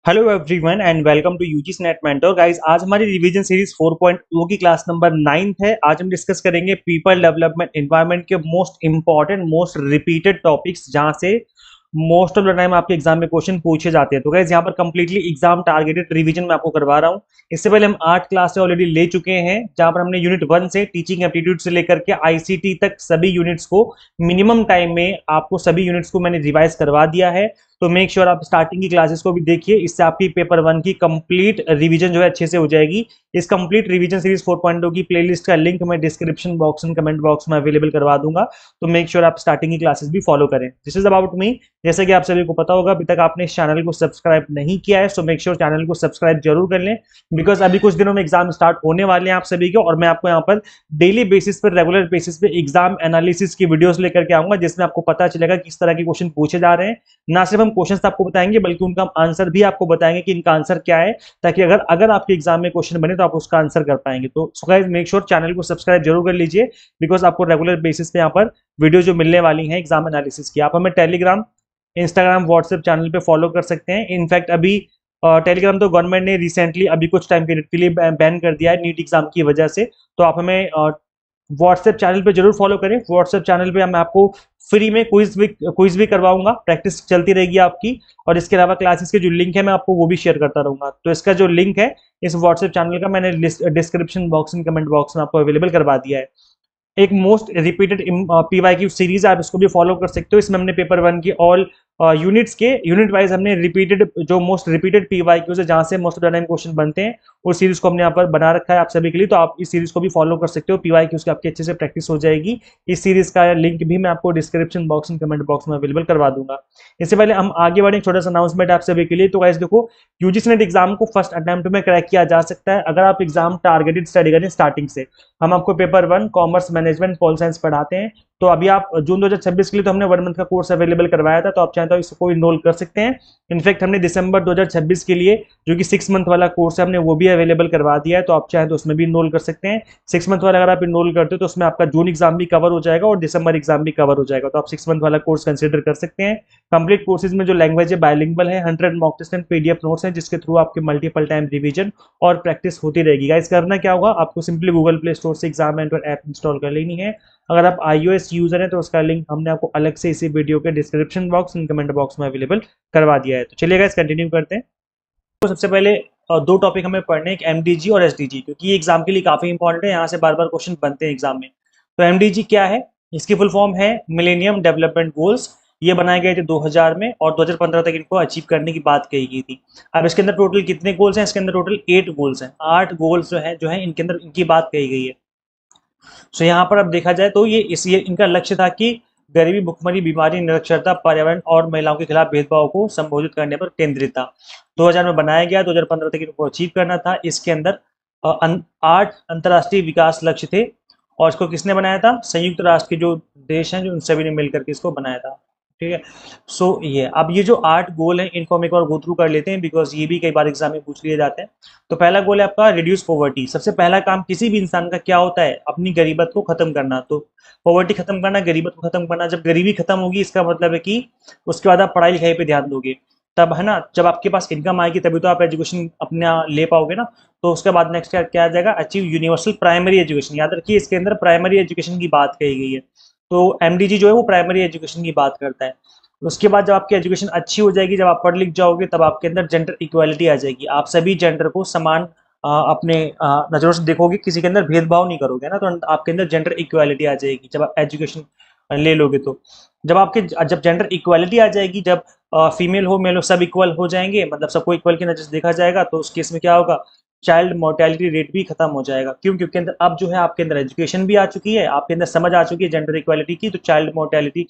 Hello everyone and welcome to UGC NET Mentor guys. आज हमारी revision series 4.0 की class number 9 है। आज हम डिस्कस करेंगे पीपल डेवलपमेंट एनवायरनमेंट के most important most repeated topics, जहां से मोस्ट ऑफ द टाइम आपके एग्जाम में क्वेश्चन पूछे जाते हैं। तो गाइस यहाँ पर कंप्लीटली एग्जाम टारगेटेड रिवीजन मैं आपको करवा रहा हूँ। इससे पहले हम 8 क्लास ऑलरेडी ले चुके हैं, जहां पर हमने यूनिट 1 से टीचिंग एप्टीट्यूड से लेकर के आईसीटी तक सभी यूनिट्स को मिनिमम टाइम में आपको सभी यूनिट्स को मैंने रिवाइज करवा दिया है। तो मेक श्योर आप स्टार्टिंग की क्लासेस को भी देखिए, इससे आपकी पेपर 1 की कंप्लीट रिवीजन जो है अच्छे से हो जाएगी। इस कंप्लीट रिवीजन सीरीज 4.0 की प्लेलिस्ट का लिंक मैं description box and comment box में अवेलेबल करवा दूंगा। तो मेक श्योर आप स्टार्टिंग की क्लासेस भी फॉलो करें। This is about me. जैसे कि आप सभी को पता होगा, अभी तक आपने इस चैनल को सब्सक्राइब नहीं किया है, सो मेक श्योर चैनल को सब्सक्राइब जरूर कर लें, बिकॉज अभी कुछ दिनों में एग्जाम स्टार्ट होने वाले हैं आप सभी के, और मैं आपको यहाँ पर डेली बेसिस पर रेगुलर बेसिस पे एग्जाम एनालिसिस की वीडियोस लेकर के आऊंगा, जिसमें आपको पता चलेगा किस तरह के क्वेश्चन पूछे जा रहे हैं। ना सिर्फ हम क्वेश्चन आपको बताएंगे, बल्कि उनका हम आंसर भी आपको बताएंगे कि इनका आंसर क्या है, ताकि अगर अगर आपके एग्जाम में क्वेश्चन बने तो आप उसका आंसर कर पाएंगे। तो so guys make sure channel को सब्सक्राइब जरूर कर लीजिए, बिकॉज आपको रेगुलर बेसिस पे यहाँ पर वीडियो जो मिलने वाली है एग्जाम एनालिसिस की। आप हमें टेलीग्राम, इंस्टाग्राम, व्हाट्सएप चैनल पे फॉलो कर सकते हैं। इनफैक्ट अभी टेलीग्राम तो गवर्नमेंट ने रिसेंटली अभी कुछ टाइम पीरियड के लिए बैन कर दिया है नीट एग्जाम की वजह से। तो आप हमें व्हाट्सएप चैनल पे जरूर फॉलो करें। व्हाट्सएप चैनल पे मैं आपको फ्री में क्विज भी करवाऊंगा, प्रैक्टिस चलती रहेगी आपकी। और इसके अलावा क्लासेस के जो लिंक है मैं आपको वो भी शेयर करता रहूंगा। तो इसका जो लिंक है इस व्हाट्सएप चैनल का, मैंने description box and comment box में आपको अवेलेबल करवा दिया है। एक मोस्ट रिपीटेड पीवाईक्यू सीरीज आप इसको भी फॉलो कर सकते हो। इसमें हमने पेपर 1 की ऑल यूनिट्स के यूनिट वाइज हमने रिपीटेड जो मोस्ट रिपीटेड पीवाईक्यूज है, जहां से most of the time question बनते हैं, उस सीरीज को हमने यहाँ पर बना रखा है आप सभी के लिए। तो आप इस सीरीज को भी फॉलो कर सकते हो, पीवाईक्यूज की आपकी अच्छे से प्रैक्टिस हो जाएगी। इस सीरीज का लिंक भी मैं आपको description box and comment box में अवेलेबल करवा दूंगा। इससे पहले हम आगे बढ़े, एक छोटा सा अनाउंसमेंट आप सभी के लिए। तो गाइस देखो, यूजीसी नेट एग्जाम को फर्स्ट अटेम्प्ट में क्रैक किया जा सकता है अगर आप एग्जाम टारगेटेड स्टडी करें स्टार्टिंग से। हम आपको paper 1 commerce management pol science पढ़ाते हैं। तो अभी आप जून 2026 के लिए तो हमने 1 मंथ का कोर्स अवेलेबल करवाया था, तो आप चाहें तो इसको इनरोल कर सकते हैं। इनफैक्ट हमने दिसंबर 2026 के लिए जो कि 6 मंथ वाला कोर्स है, हमने वो भी अवेलेबल करवा दिया है। तो आप चाहें तो उसमें भी इनरोल कर सकते हैं। 6 मंथ वाला अगर आप इनरोल करते हो तो उसमें आपका जून एग्जाम भी कवर हो जाएगा और दिसंबर एग्जाम भी कवर हो जाएगा। तो आप 6 मंथ वाला कोर्स कंसिडर कर सकते हैं। कंप्लीट कोर्सेज में जो लैंग्वेज है बायलिंगुअल है, 100 mock test and PDF notes हैं, जिसके थ्रू आपके मल्टीपल टाइम रिवीजन और प्रैक्टिस होती रहेगी। गाइस करना क्या होगा, आपको सिंपली गूगल प्ले स्टोर से एग्जाम मेंटर ऐप इंस्टॉल कर लेनी है। अगर आप iOS यूजर हैं तो उसका लिंक हमने आपको अलग से इसी वीडियो के description box and comment box में अवेलेबल करवा दिया है। तो चलिए गाइस कंटिन्यू करते हैं। तो सबसे पहले दो टॉपिक हमें पढ़ने हैं, एक एमडीजी और एसडीजी, क्योंकि ये एग्जाम के लिए काफी इंपॉर्टेंट है। यहाँ से बार बार क्वेश्चन बनते हैं एग्जाम में। तो एमडीजी क्या है, इसकी फुल फॉर्म है मिलेनियम डेवलपमेंट गोल्स। ये बनाए गए थे 2000 में और 2015 तक इनको अचीव करने की बात कही गई थी। अब इसके अंदर टोटल कितने गोल्स हैं, इसके अंदर टोटल 8 गोल्स हैं। 8 गोल्स जो है इनके अंदर इनकी बात कही गई है। सो यहाँ पर अब देखा जाए तो ये इनका लक्ष्य था कि गरीबी, भुखमरी, बीमारी, निरक्षरता, पर्यावरण और महिलाओं के खिलाफ भेदभाव को संबोधित करने पर केंद्रित था। 2000 में बनाया गया, 2015 तक इनको अचीव करना था। इसके अंदर 8 अंतर्राष्ट्रीय विकास लक्ष्य थे, और इसको किसने बनाया था, संयुक्त राष्ट्र के जो देश हैं जो उन सभी ने मिलकर के इसको बनाया था। ठीक है। सो ये अब ये जो 8 गोल हैं इनको हम एक बार गो थ्रू कर लेते हैं, बिकॉज ये भी कई बार एग्जाम में पूछ लिए जाते हैं। तो पहला गोल है आपका रिड्यूस पॉवर्टी। सबसे पहला काम किसी भी इंसान का क्या होता है, अपनी गरीबत को खत्म करना। तो पॉवर्टी खत्म करना, गरीबत को खत्म करना। जब गरीबी खत्म होगी इसका मतलब है कि उसके बाद आप पढ़ाई लिखाई पे ध्यान दोगे, तब है ना, जब आपके पास इनकम आएगी तभी तो आप एजुकेशन अपना ले पाओगे ना। तो उसके बाद नेक्स्ट क्या आ जाएगा, अचीव यूनिवर्सल प्राइमरी एजुकेशन। याद रखिए इसके अंदर प्राइमरी एजुकेशन की बात कही गई है। तो एमडीजी जो है वो प्राइमरी एजुकेशन की बात करता है। उसके बाद जब आपकी एजुकेशन अच्छी हो जाएगी, जब आप पढ़ लिख जाओगे, तब आपके अंदर जेंडर इक्वालिटी आ जाएगी। आप सभी जेंडर को समान अपने नज़रों से देखोगे, किसी के अंदर भेदभाव नहीं करोगे ना, तो आपके अंदर जेंडर इक्वालिटी आ जाएगी जब आप एजुकेशन ले लोगे। तो जब जेंडर इक्वालिटी आ जाएगी, जब फीमेल हो मेल हो सब इक्वल हो जाएंगे, मतलब सबको इक्वल की नजर से देखा जाएगा, तो उस केस में क्या होगा, चाइल्ड मोर्टेलिटी रेट भी खत्म हो जाएगा। क्यों, क्योंकि अंदर अब जो है आपके अंदर एजुकेशन भी आ चुकी है, आपके अंदर समझ आ चुकी है जेंडर इक्वालिटी की, तो चाइल्ड मोर्टेलिटी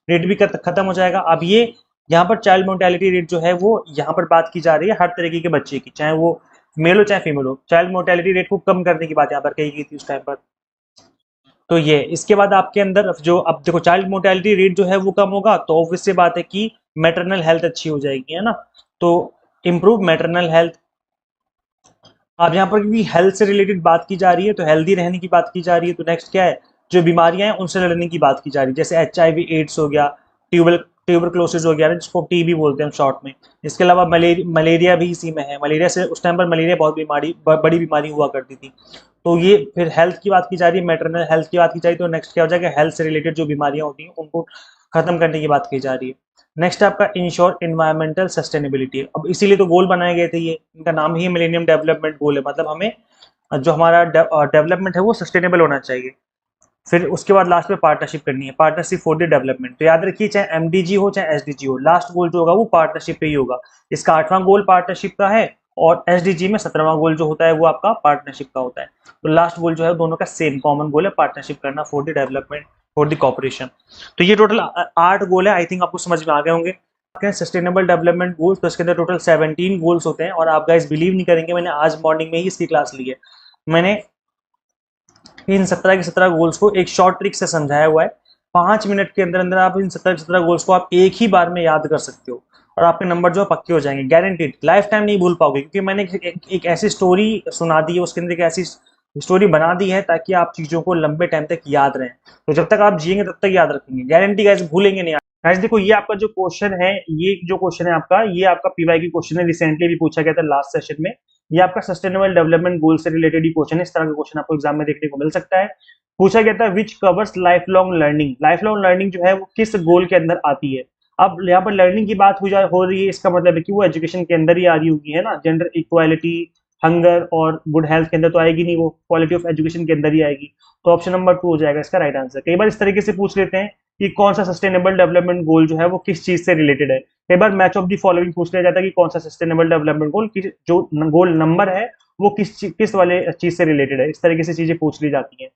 रेट भी खत्म हो जाएगा। अब ये यहाँ पर चाइल्ड मोर्टेलिटी रेट जो है वो यहाँ पर बात की जा रही है हर तरीके के बच्चे की, चाहे वो मेल हो चाहे फीमेल हो। चाइल्ड मोर्टेलिटी रेट को कम करने की बात यहाँ पर कही गई थी उस टाइम पर। तो ये इसके बाद आपके अंदर जो अब देखो चाइल्ड मोर्टेलिटी रेट जो है वो कम होगा, तो ऑब्वियस सी बात है कि मैटरनल हेल्थ अच्छी हो जाएगी, है ना। तो इम्प्रूव मैटरनल हेल्थ। अब यहाँ पर भी हेल्थ से रिलेटेड बात की जा रही है, तो हेल्दी रहने की बात की जा रही है। तो नेक्स्ट क्या है, जो बीमारियां हैं उनसे लड़ने की बात की जा रही है, जैसे HIV एड्स हो गया, ट्यूबरक्लोसिस हो गया ना, जिसको टीबी बोलते हैं शॉर्ट में। इसके अलावा मलेरिया भी इसी में है। मलेरिया से उस टाइम पर मलेरिया बहुत बड़ी बीमारी हुआ करती थी। तो ये फिर हेल्थ की बात की जा रही है, मैटरनल हेल्थ की बात की जा रही है, तो नेक्स्ट क्या हो जाएगा, हेल्थ से रिलेटेड जो बीमारियां होती हैं उनको खत्म करने की बात की जा रही है। नेक्स्ट आपका इंश्योर एनवायरमेंटल सस्टेनेबिलिटी। अब इसीलिए तो गोल बनाए गए थे ये, इनका नाम ही मिलेनियम डेवलपमेंट गोल है, मतलब हमें जो हमारा डेवलपमेंट है वो सस्टेनेबल होना चाहिए। फिर उसके बाद लास्ट में पार्टनरशिप करनी है, पार्टनरशिप फॉर द डेवलपमेंट। तो याद रखिए, चाहे एमडीजी हो चाहे एसडीजी हो, लास्ट गोल जो होगा वो पार्टनरशिप पे ही होगा। इसका 8वां गोल पार्टनरशिप का है, और एसडीजी में 17वां गोल जो होता है वो आपका पार्टनरशिप का होता है। तो लास्ट गोल जो है दोनों का सेम कॉमन गोल है, पार्टनरशिप करना for the development, for the cooperation. तो ये टोटल 8 गोल है, आई थिंक आपको समझ में आ गए होंगे। सस्टेनेबल डेवलपमेंट गोल्स, तो इसके अंदर टोटल 17 गोल्स होते हैं। और आप गाइस बिलीव नहीं करेंगे, मैंने आज मॉर्निंग में ही इसकी क्लास ली है। मैंने इन 17 के 17 गोल्स को एक शॉर्ट ट्रिक से समझाया हुआ है। 5 मिनट के अंदर अंदर आप इन 17 के 17 गोल्स को आप एक ही बार में याद कर सकते हो, और आपके नंबर जो है पक्के हो जाएंगे, गारंटीड। लाइफ टाइम नहीं भूल पाओगे, क्योंकि मैंने एक ऐसी स्टोरी सुना दी है, उसके अंदर एक ऐसी स्टोरी बना दी है ताकि आप चीजों को लंबे टाइम तक याद रहें। तो जब तक आप जिएंगे तब तक याद रखेंगे, गारंटी गाइस, भूलेंगे नहीं। गाइस देखो, ये आपका जो क्वेश्चन है, ये जो क्वेश्चन है आपका, ये आपका पीवाई की क्वेश्चन है, रिसेंटली भी पूछा गया था लास्ट सेशन में। ये आपका सस्टेनेबल डेवलपमेंट गोल से रिलेटेड ही क्वेश्चन है। इस तरह का क्वेश्चन आपको एग्जाम में देखने को मिल सकता है। पूछा गया था which covers life long learning. Life long learning जो है वो किस गोल के अंदर आती है। अब यहाँ पर लर्निंग की बात हो रही है, इसका मतलब है कि वो एजुकेशन के अंदर ही आ रही होगी, है ना। जेंडर इक्वालिटी, हंगर और गुड हेल्थ के अंदर तो आएगी नहीं, वो क्वालिटी ऑफ एजुकेशन के अंदर ही आएगी। तो ऑप्शन नंबर 2 हो जाएगा इसका राइट आंसर। कई बार इस तरीके से पूछ लेते हैं कि कौन सा सस्टेनेबल डेवलपमेंट गोल जो है वो किस चीज से रिलेटेड है। कई बार मैच ऑफ द फॉलोइंग पूछ लिया जाता है कि कौन सा सस्टेनेबल डेवलपमेंट गोल, जो गोल नंबर है वो किस वाले चीज से रिलेटेड है। इस तरीके से चीजें पूछ ली जाती हैं।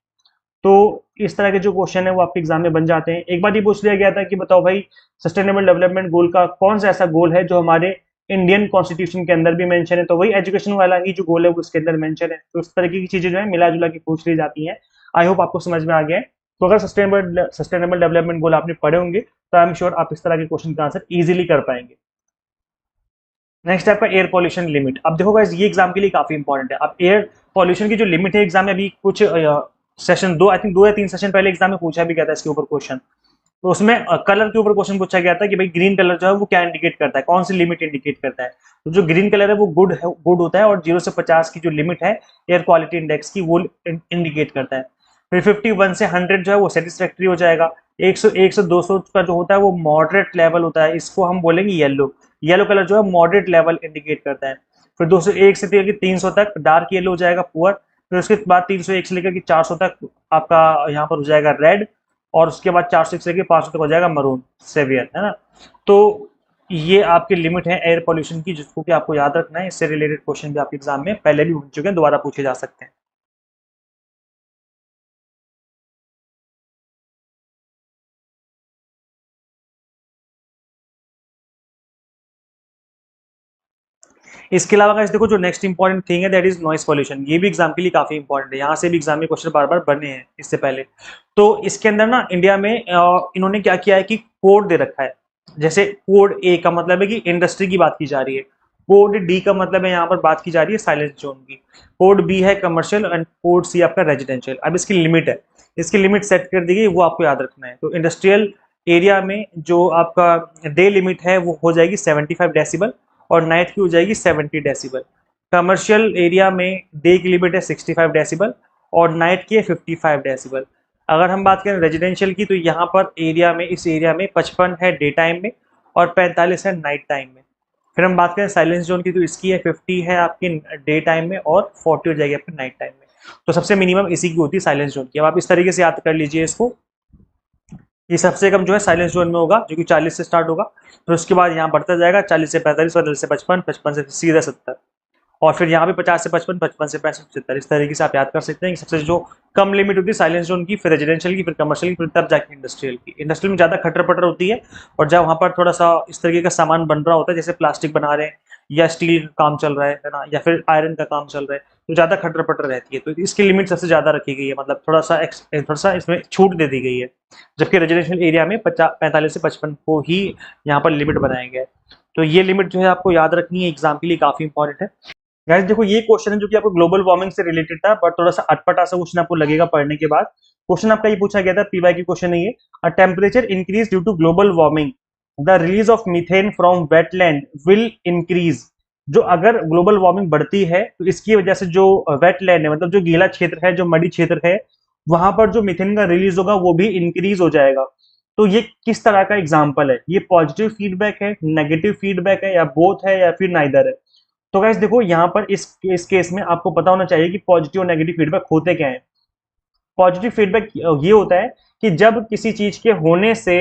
तो इस तरह के जो क्वेश्चन है वो आपके एग्जाम में बन जाते हैं। एक बार ये पूछ लिया गया था कि बताओ भाई, सस्टेनेबल डेवलपमेंट गोल का कौन सा ऐसा गोल है जो हमारे इंडियन कॉन्स्टिट्यूशन के अंदर भी मेंशन है। तो वही एजुकेशन वाला ही जो गोल है वो उसके अंदर मेंशन है। तो इस तरीके की चीजें जो है मिला जुला के पूछ ली जाती हैं। आई होप आपको समझ में आ गया है। तो अगर सस्टेनेबल डेवलपमेंट गोल आपने पढ़े होंगे तो आई एम श्योर आप इस तरह के क्वेश्चन का आंसर इजीली कर पाएंगे। नेक्स्ट आपका एयर पॉल्यूशन लिमिट। अब देखो गाइस, ये एग्जाम के लिए काफी इंपॉर्टेंट है। अब एयर पॉल्यूशन की जो लिमिट है एग्जाम में, अभी कुछ सेशन 2, आई थिंक 2 या 3 सेशन पहले एग्जाम में पूछा भी गया था इसके ऊपर क्वेश्चन। तो उसमें कलर के ऊपर क्वेश्चन पूछा गया था कि भाई ग्रीन कलर जो है वो क्या इंडिकेट करता है, कौन सी लिमिट इंडिकेट करता है। तो जो ग्रीन कलर है वो गुड होता है, और 0 से 50 की जो लिमिट है एयर क्वालिटी इंडेक्स की, वो इंडिकेट करता है। फिर 51 से 100 जो है वो सेटिस्फैक्ट्री हो जाएगा। 101 से 200 का जो होता है वो मॉडरेट लेवल होता है, इसको हम बोलेंगे येलो। येलो कलर जो है मॉडरेट लेवल इंडिकेट करता है। फिर 201 से लेकर 300 तक डार्क येलो हो जाएगा, पुअर। फिर उसके बाद 301 से लेकर 400 तक आपका यहाँ पर हो जाएगा रेड, और उसके बाद 400 से लेकर 500 तक हो जाएगा मरून, सेवियर, है ना। तो ये आपकी लिमिट है एयर पॉल्यूशन की, जिसको कि आपको याद रखना है। इससे रिलेटेड क्वेश्चन भी आपके एग्जाम में पहले भी पूछ चुके हैं, दोबारा पूछे जा सकते हैं। इसके अलावा guys देखो, जो नेक्स्ट इंपॉर्टेंट थिंग है दैट इज नॉइस पॉल्यूशन। ये भी एग्जाम के लिए काफी इंपॉर्टेंट है, यहाँ से भी एग्जाम में क्वेश्चन बार बार बने हैं इससे पहले। तो इसके अंदर ना इंडिया में इन्होंने क्या किया है कि कोड दे रखा है। जैसे कोड ए का मतलब है कि इंडस्ट्री की बात की जा रही है, कोड डी का मतलब है यहाँ पर बात की जा रही है साइलेंस जोन की, कोड बी है कमर्शियल, एंड कोड सी आपका रेजिडेंशियल। अब इसकी लिमिट है, इसकी लिमिट सेट कर दी गई, वो आपको याद रखना है। तो इंडस्ट्रियल एरिया में जो आपका डे लिमिट है वो हो जाएगी 75 डेसिबल, और नाइट की हो जाएगी 70 डेसिबल। कमर्शियल एरिया में डे की लिमिट है 65 डेसिबल, और नाइट की है 55 डेसिबल। अगर हम बात करें रेजिडेंशियल की, तो यहाँ पर एरिया में, इस एरिया में 55 है डे टाइम में, और 45 है नाइट टाइम में। फिर हम बात करें साइलेंस जोन की, तो इसकी है 50 है आपकी डे टाइम में, और 40 हो जाएगी आपकी नाइट टाइम में। तो सबसे मिनिमम इसी की होती है साइलेंस जोन की। अब आप इस तरीके से याद कर लीजिए इसको, ये सबसे कम जो है साइलेंस जोन में होगा, जो कि 40 से स्टार्ट होगा। फिर उसके बाद यहाँ बढ़ता जाएगा 40 से 45, 45 से 55, 55 से सीधा 70, और फिर यहाँ पे 50 से 55, 55 से 65, 75। इस तरीके से आप याद कर सकते हैं कि सबसे जो कम लिमिट होती है साइलेंस जोन की, फिर रेजिडेंशियल की, फिर कमर्शियल की, फिर तब जाके इंडस्ट्रियल की। इंडस्ट्रियल में ज्यादा खटर पटर होती है, और जब वहाँ पर थोड़ा सा इस तरीके का सामान बन रहा होता है, जैसे प्लास्टिक बना रहे हैं, या स्टील का काम चल रहा है ना, या फिर आयरन का काम चल रहा है, तो ज्यादा खटर पटर रहती है। तो इसकी लिमिट सबसे ज्यादा रखी गई है, मतलब थोड़ा सा इसमें छूट दे दी गई है। जबकि रेजिडेंशियल एरिया में 45 से 55 को ही यहाँ पर लिमिट बनाया गया है। तो ये लिमिट जो है आपको याद रखनी है, एग्जाम के लिए काफी इंपॉर्टेंट है। गाइस देखो, ये क्वेश्चन है जो कि आपको ग्लोबल वार्मिंग से रिलेटेड था, बट थोड़ा सा अटपटा सा क्वेश्चन आपको लगेगा पढ़ने के बाद। क्वेश्चन आपका ये पूछा गया था, पीवाई की क्वेश्चन है ये। A temperature increase due to global warming, the release of methane from wetland will increase. जो अगर ग्लोबल वार्मिंग बढ़ती है तो इसकी वजह से जो वेटलैंड है, मतलब जो गीला क्षेत्र है, जो मड़ी क्षेत्र है, वहां पर जो मीथेन का रिलीज होगा वो भी इंक्रीज हो जाएगा। तो ये किस तरह का एग्जाम्पल है? ये पॉजिटिव फीडबैक है, नेगेटिव फीडबैक है, या बोथ है, या फिर नाइदर है? तो गाइस देखो, यहाँ पर इस केस में आपको पता होना चाहिए कि पॉजिटिव और नेगेटिव फीडबैक होते क्या है। पॉजिटिव फीडबैक ये होता है कि जब किसी चीज के होने से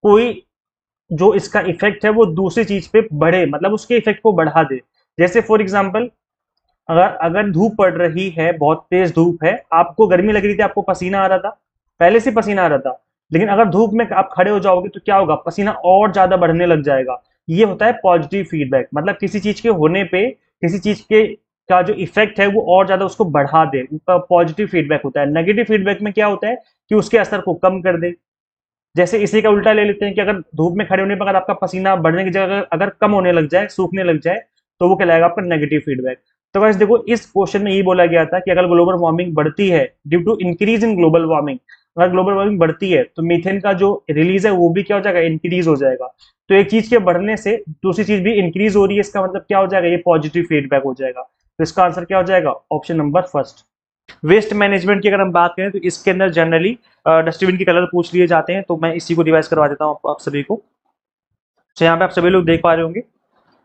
कोई जो इसका इफेक्ट है वो दूसरी चीज पे बढ़े, मतलब उसके इफेक्ट को बढ़ा दे। जैसे फॉर एग्जाम्पल, अगर अगर धूप पड़ रही है, बहुत तेज धूप है, आपको गर्मी लग रही थी, आपको पसीना आ रहा था, पहले से पसीना आ रहा था, लेकिन अगर धूप में आप खड़े हो जाओगे तो क्या होगा? पसीना और ज्यादा बढ़ने लग जाएगा। ये होता है पॉजिटिव फीडबैक, मतलब किसी चीज के होने पे किसी चीज के का जो इफेक्ट है वो और ज्यादा उसको बढ़ा दे, पॉजिटिव फीडबैक होता है। नेगेटिव फीडबैक में क्या होता है कि उसके असर को कम कर दे। जैसे इसी का उल्टा ले लेते हैं कि अगर धूप में खड़े होने पर अगर आपका पसीना बढ़ने की जगह अगर कम होने लग जाए, सूखने लग जाए, तो वो कहलाएगा आपका नेगेटिव फीडबैक। तो गाइस देखो, इस क्वेश्चन में ये बोला गया था कि अगर ग्लोबल वार्मिंग बढ़ती है due to increase in global warming, अगर ग्लोबल वार्मिंग बढ़ती है तो मीथेन का जो रिलीज है वो भी क्या हो जाएगा? इंक्रीज हो जाएगा। तो एक चीज के बढ़ने से दूसरी चीज भी इंक्रीज हो रही है, इसका मतलब क्या हो जाएगा? ये पॉजिटिव फीडबैक हो जाएगा। तो इसका आंसर क्या हो जाएगा? Option number first. Waste management की अगर हम बात करें तो इसके अंदर जनरली डस्टबिन के कलर पूछ लिए जाते हैं, तो मैं इसी को रिवाइज करवा देता हूँ आप सभी को। तो यहाँ पे आप सभी लोग देख पा रहे होंगे,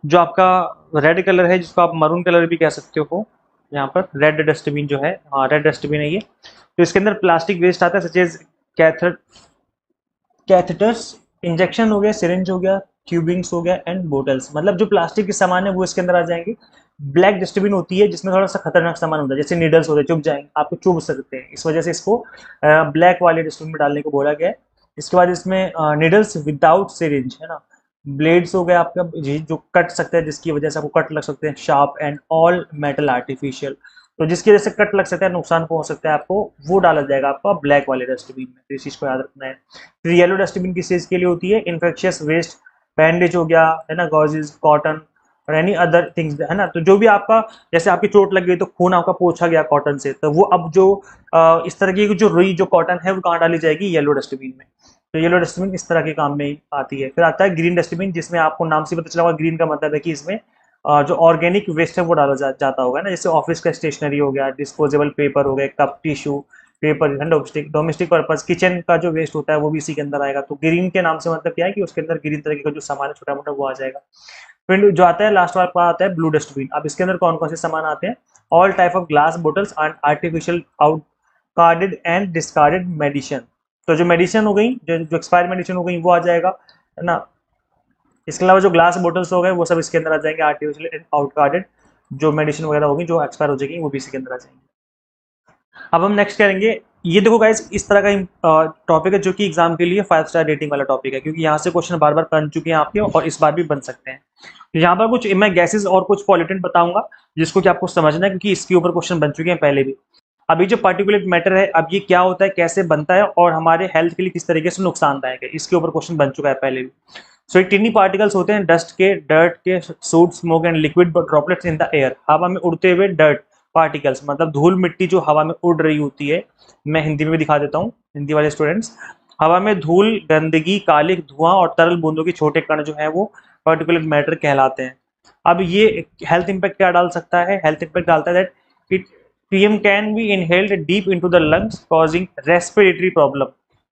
जो आपका रेड कलर है, जिसको आप मरून कलर भी कह सकते हो, यहाँ पर रेड डस्टबिन जो है, हाँ रेड डस्टबिन है ये। तो इसके अंदर प्लास्टिक वेस्ट आता है, such as Kaithal catheters, injection हो गया, सिरिंज हो गया, ट्यूबिंग्स हो गया, एंड बोटल्स, मतलब जो प्लास्टिक के सामान है वो इसके अंदर आ जाएंगे। ब्लैक डस्टबिन होती है जिसमें थोड़ा सा खतरनाक सामान होता है, जैसे नीडल्स होते हैं, चुभ जाएंगे, आपको चुभ सकते हैं, इस वजह से इसको ब्लैक वाले डस्टबिन में डालने को बोला गया है। इसके बाद इसमें नीडल्स विदाउट सिरिंज है ना, ब्लेड्स हो गया आपका जो कट सकते हैं, जिसकी वजह से आपको कट लग सकते हैं, sharp and all metal artificial, तो जिसकी वजह से कट लग सकता है, नुकसान पहुंच सकता है आपको, वो डाला जाएगा आपका ब्लैक वाले डस्टबिन में। तो इस चीज को याद रखना है। फिर येलो डस्टबिन किस चीज के लिए होती है? इन्फेक्शियस वेस्ट, बैंडेज हो गया है ना, गॉजेज, कॉटन और एनी अदर थिंग्स है ना, तो जो भी आपका, जैसे आपकी चोट लग गई तो खून आपका पोंछा गया कॉटन से, तो वो अब जो इस तरह की जो रुई, जो कॉटन है, वो कहाँ डाली जाएगी? येलो डस्टबिन में। तो येलो डस्टबिन इस तरह के काम में आती है। फिर आता है ग्रीन डस्टबिन, जिसमें आपको नाम से पता चला होगा, ग्रीन का मतलब है कि इसमें जो ऑर्गेनिक वेस्ट है वो डाला जाता होगा ना, जैसे ऑफिस का स्टेशनरी हो गया, डिस्पोजेबल पेपर हो गया, cup, tissue paper, domestic domestic purpose, kitchen का जो वेस्ट होता है वो भी इसी के अंदर आएगा। तो ग्रीन के नाम से मतलब क्या है कि उसके अंदर ग्रीन तरीके का जो सामान है छोटा मोटा वो आ जाएगा। फिर जो आता है लास्ट वाला आता है ब्लू डस्टबिन। अब इसके अंदर कौन कौन से सामान आते हैं? All type of glass bottles and artificial out carded and discarded medicine. तो जो मेडिसिन हो गई, जो एक्सपायर्ड मेडिसिन हो गई, वो आ जाएगा है ना। इसके अलावा जो ग्लास बोटल्स हो गए वो सब इसके अंदर आ जाएंगे, आर्टिफिशियल एंड आउट कार्डेड जो मेडिसिन वगैरह होगी जो एक्सपायर हो जाएगी वो भी इसी के अंदर आ जाएंगे। अब हम नेक्स्ट करेंगे, ये देखो गाइस, इस तरह का टॉपिक है जो कि एग्जाम के लिए 5 स्टार रेटिंग वाला टॉपिक है, क्योंकि यहाँ से क्वेश्चन बार बार बन चुके हैं आपके और इस बार भी बन सकते हैं। तो यहाँ पर कुछ मैं गैसेस और कुछ पॉल्यूटेंट बताऊंगा जिसको कि आपको समझना है, क्योंकि इसके ऊपर क्वेश्चन बन चुके हैं पहले भी। अभी जो पार्टिकुलेट मैटर है, अब ये क्या होता है, कैसे बनता है और हमारे हेल्थ के लिए किस तरीके से नुकसानदायक है, इसके ऊपर क्वेश्चन बन चुका है पहले भी। सो ये टिनी पार्टिकल्स होते हैं डस्ट के, डर्ट के, suit, smoke and liquid droplets in the air, हवा में उड़ते हुए डर्ट पार्टिकल्स, मतलब धूल मिट्टी जो हवा में उड़ रही होती है। मैं हिंदी में भी दिखा देता हूँ, हिंदी वाले स्टूडेंट्स। हवा में धूल, गंदगी, कालिक, धुआं और तरल बूंदों के छोटे कण जो है वो पार्टिकुलेट मैटर कहलाते हैं। अब ये हेल्थ इंपैक्ट क्या डाल सकता है? हेल्थ इंपैक्ट डालता है that it PM can be inhaled deep into the lungs causing respiratory problem.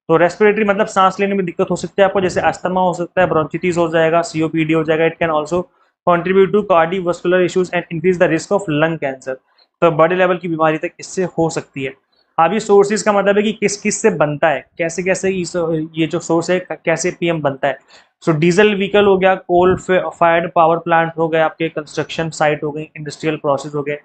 तो रेस्पिरेटरी मतलब सांस लेने में दिक्कत हो सकती है आपको, जैसे अस्थमा हो सकता है, ब्रोंचिटिस हो जाएगा, सीओपीडी हो जाएगा। It can also contribute to cardiovascular issues and increase the risk of lung cancer. तो बड़े लेवल की बीमारी तक इससे हो सकती है। अब ये सोर्सेज का मतलब है कि किस किस से बनता है, कैसे कैसे ये जो सोर्स है कैसे पीएम बनता है। सो डीजल व्हीकल हो गया, कोल फायर्ड पावर प्लांट हो गए, आपके कंस्ट्रक्शन साइट हो गई, इंडस्ट्रियल प्रोसेस हो गए,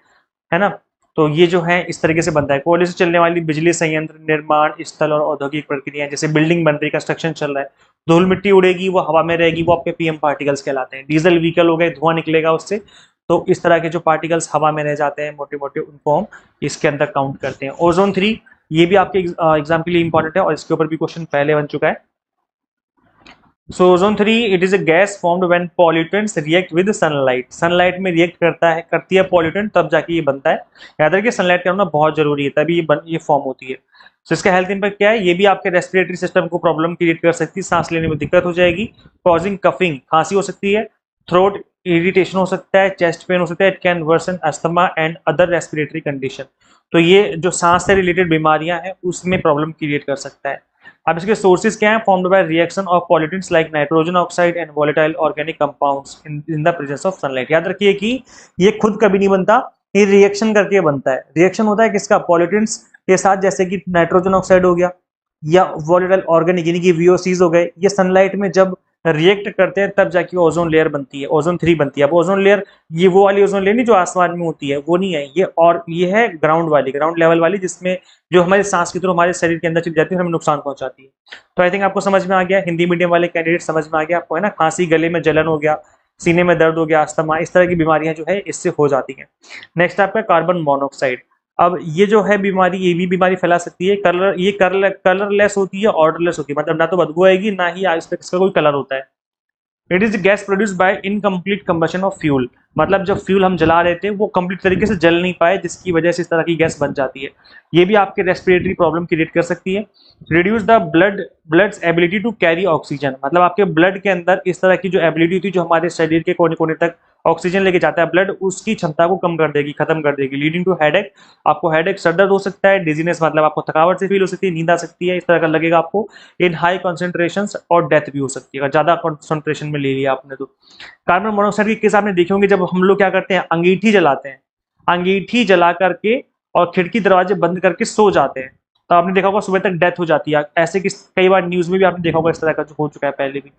है ना। तो ये जो है इस तरीके से बनता है। कोयले से चलने वाली बिजली संयंत्र, निर्माण स्थल और औद्योगिक प्रक्रियाएं, जैसे बिल्डिंग बन रही, कंस्ट्रक्शन चल रहा है, धूल मिट्टी उड़ेगी, वो हवा में रहेगी, वो आपके पीएम पार्टिकल्स कहलाते हैं। डीजल व्हीकल हो गए, धुआं निकलेगा उससे, तो इस तरह के जो पार्टिकल्स हवा में रह जाते हैं मोटे मोटे, उनको हम इसके अंदर काउंट करते हैं। ओजोन 3, ये भी आपके एग्जाम के लिए इंपॉर्टेंट है और इसके ऊपर भी क्वेश्चन पहले बन चुका है। So ozone 3 it is a gas formed when pollutants react with sunlight। Sunlight में रिएक्ट करती है पॉल्यूटेंट, तब जाके ये बनता है। याद रखिए सनलाइट का होना बहुत जरूरी है, तभी ये फॉर्म होती है। तो इसका हेल्थ इंपैक्ट क्या है, ये भी आपके रेस्पिरेटरी सिस्टम को प्रॉब्लम क्रिएट कर सकती है, सांस लेने में दिक्कत हो जाएगी, कॉजिंग कफिंग, खांसी हो सकती है, थ्रोट इरिटेशन हो सकता है, चेस्ट पेन हो सकता है, it can worsen asthma and other respiratory condition. तो ये जो सांस से रिलेटेड बीमारियां हैं उसमें प्रॉब्लम क्रिएट कर सकता है। अब इसके सोर्सेज क्या है, formed by reaction of pollutants like nitrogen oxide and volatile organic compounds in the presence of sunlight. याद रखिए कि ये खुद कभी नहीं बनता, ये रिएक्शन करके बनता है। रिएक्शन होता है किसका, पॉल्यूटेंट्स के साथ, जैसे कि नाइट्रोजन ऑक्साइड हो गया या वोलेटाइल ऑर्गेनिक यानी कि वीओसीज हो गए। ये सनलाइट में जब रिएक्ट करते हैं तब जाके ओजोन लेयर बनती है, ओजोन 3 बनती है। अब ओजोन लेयर, ये वो वाली ओजोन लेयर नहीं जो आसमान में होती है, वो नहीं है ये, और ये है ग्राउंड वाली, ग्राउंड लेवल वाली, जिसमें जो हमारे सांस की थ्रू हमारे शरीर के अंदर चली जाती है और हमें नुकसान पहुंचाती है। तो आई थिंक आपको समझ में आ गया, हिंदी मीडियम वाले कैंडिडेट समझ में आ गया आपको, है ना। खांसी, गले में जलन हो गया, सीने में दर्द हो गया, अस्थमा, इस तरह की बीमारियां जो है इससे हो जाती हैं। नेक्स्ट आपका कार्बन मोनोऑक्साइड। अब ये जो है बीमारी, ये भी बीमारी फैला सकती है। ये कलरलेस होती है, ऑर्डरलेस होती है, मतलब ना तो बदबू आएगी ना ही इस पे इसका कोई कलर होता है। It is gas produce by incomplete combustion of fuel, मतलब जब फ्यूल हम जला रहे थे वो कंप्लीट तरीके से जल नहीं पाए, जिसकी वजह से इस तरह की गैस बन जाती है। ये भी आपके रेस्पिरेटरी प्रॉब्लम क्रिएट कर सकती है। Reduce the blood's ability to carry oxygen, मतलब आपके ब्लड के अंदर इस तरह की जो एबिलिटी होती है जो हमारे शरीर के कोने कोने तक ऑक्सीजन लेके जाता है ब्लड, उसकी क्षमता को कम कर देगी, खत्म कर देगी। लीडिंग टू हेडेक, आपको हेडेक, सर दर्द हो सकता है। डिजीनेस, मतलब आपको थकावट से फील हो सकती है, नींद आ सकती है, इस तरह का लगेगा आपको। इन हाई कॉन्सेंट्रेशन, और डेथ भी हो सकती है अगर ज्यादा कॉन्सेंट्रेशन में ले लिया आपने तो। कार्बन मोनोऑक्साइड के केस आपने देखे होंगे, जब हम लोग क्या करते हैं, अंगीठी जलाते हैं, अंगीठी जला करके और खिड़की दरवाजे बंद करके सो जाते हैं, तो आपने देखा होगा सुबह तक डेथ हो जाती है। ऐसे कि कई बार न्यूज में भी आपने देखा होगा, इस तरह का जो हो चुका है, पहले भी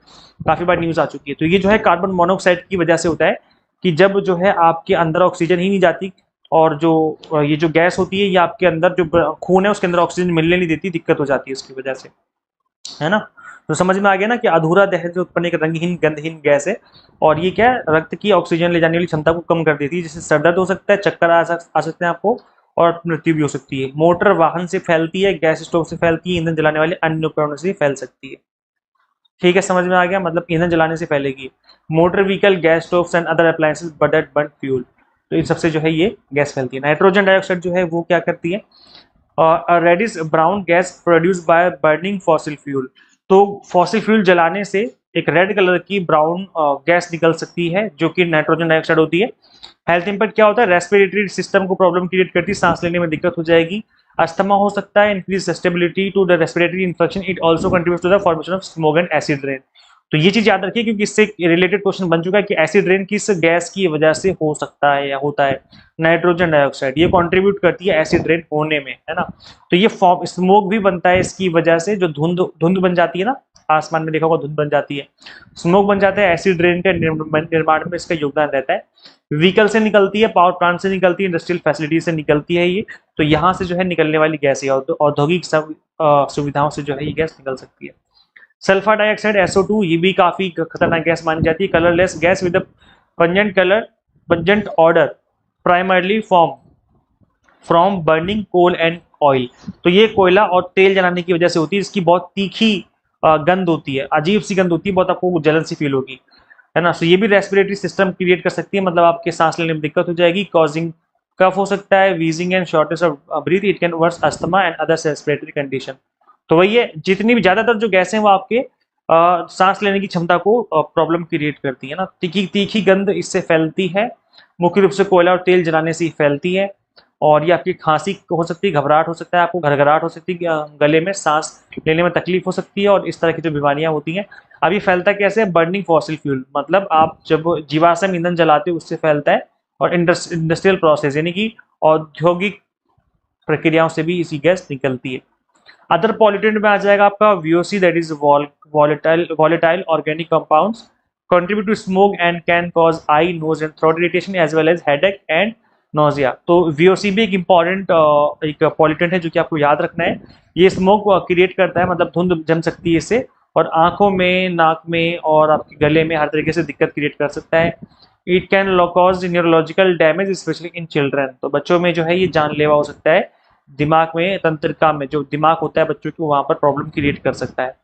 काफी बार न्यूज आ चुकी है। तो ये जो है कार्बन मोनोऑक्साइड की वजह से होता है कि जब जो है आपके अंदर ऑक्सीजन ही नहीं जाती, और जो ये जो गैस होती है ये आपके अंदर जो खून है उसके अंदर ऑक्सीजन मिलने नहीं देती, दिक्कत हो जाती है इसकी वजह से, है ना। तो समझ में आ गया ना कि अधूरा दहन से उत्पन्न एक रंगहीन गंधहीन गैस है, और ये क्या है, रक्त की ऑक्सीजन ले जाने वाली क्षमता को कम कर देती है, जिससे सर दर्द हो सकता है, चक्कर आ सकते हैं आपको, और मृत्यु भी हो सकती है। मोटर वाहन से फैलती है, गैस स्टोव से फैलती है, ईंधन जलाने वाले अन्य उपकरणों से फैल सकती है। ठीक है, समझ में आ गया, मतलब ईंधन जलाने से फैलेगी। Motor vehicle, gas stoves and other appliances but burn fuel, तो इन सबसे जो है ये गैस फैलती है। नाइट्रोजन डाइऑक्साइड जो है वो क्या करती है, reddish brown gas produce by burning fossil fuel, तो फॉसिल फ्यूल जलाने से एक रेड कलर की ब्राउन गैस निकल सकती है जो कि नाइट्रोजन डाइऑक्साइड होती है। हेल्थ इंपैक्ट क्या होता है, रेस्पिरेटरी सिस्टम को प्रॉब्लम क्रिएट करती है, सांस लेने में दिक्कत हो जाएगी, अस्थमा हो सकता है, increase susceptibility to the respiratory infection, it also contributes to the formation of smoke and acid rain. तो ये चीज याद रखिए क्योंकि इससे रिलेटेड क्वेश्चन बन चुका है कि एसिड रेन किस गैस की वजह से हो सकता है या होता है, नाइट्रोजन डाइऑक्साइड, ये कंट्रीब्यूट करती है एसिड रेन होने में, है ना। तो ये फॉर्म स्मोक भी बनता है इसकी वजह से, जो धुंध धुंध बन जाती है ना, आसमान में देखा होगा धुंध बन जाती है, स्मोक बन जाता है, एसिड रेन के निर्माण में इसका योगदान रहता है। व्हीकल से निकलती है, पावर प्लांट से निकलती है, इंडस्ट्रियल फैसिलिटी से निकलती है ये, तो यहाँ से जो है निकलने वाली गैस है, औद्योगिक सुविधाओं से जो है ये गैस निकल सकती है। सल्फर डाइऑक्साइड SO2, ये भी काफी खतरनाक गैस मानी जाती है, colourless gas with pungent colour, pungent odour, primarily form from burning coal and oil. तो ये कोयला और तेल जलाने की वजह से होती है, इसकी बहुत तीखी गंध होती है, अजीब सी गंध होती है, बहुत आपको जलन सी फील होगी, है ना। सो ये भी रेस्पिरेटरी सिस्टम क्रिएट कर सकती है, मतलब आपके सांस लेने में दिक्कत हो जाएगी, कॉजिंग कफ हो सकता है, wheezing and shortness of breath, it can worse asthma and other respiratory condition. तो वही है, जितनी भी ज्यादातर जो गैसें वो आपके सांस लेने की क्षमता को प्रॉब्लम क्रिएट करती है ना। तीखी तीखी गंध इससे फैलती है, मुख्य रूप से कोयला और तेल जलाने से ही फैलती है, और ये आपकी खांसी हो सकती है, घबराहट हो सकता है, आपको घरघराहट हो सकती है, गले में सांस लेने में तकलीफ हो सकती है, और इस तरह की जो बीमारियां होती हैं। अब ये फैलता कैसे है, बर्निंग फॉसिल फ्यूल, मतलब आप जब जीवाश्म ईंधन जलाते हो उससे फैलता है, और इंडस्ट्रियल प्रोसेस यानी कि औद्योगिक प्रक्रियाओं से भी इसी गैस निकलती है। अदर पॉल्यूटेंट में आ जाएगा आपका VOC, that is volatile organic compounds contribute to smoke and can cause eye, nose and throat irritation as well as headache and nausea। तो VOC भी एक इम्पॉर्टेंट एक पॉल्यूटेंट है जो कि आपको याद रखना है। ये स्मोक क्रिएट करता है, मतलब धुंध जम सकती है इससे, और आंखों में, नाक में और आपके गले में हर तरीके से दिक्कत क्रिएट कर सकता है। It can cause neurological damage specially in children, तो बच्चों में जो है ये जानलेवा हो सकता है, दिमाग में, तंत्रिका में जो दिमाग होता है बच्चों को, वहां पर प्रॉब्लम क्रिएट कर सकता है।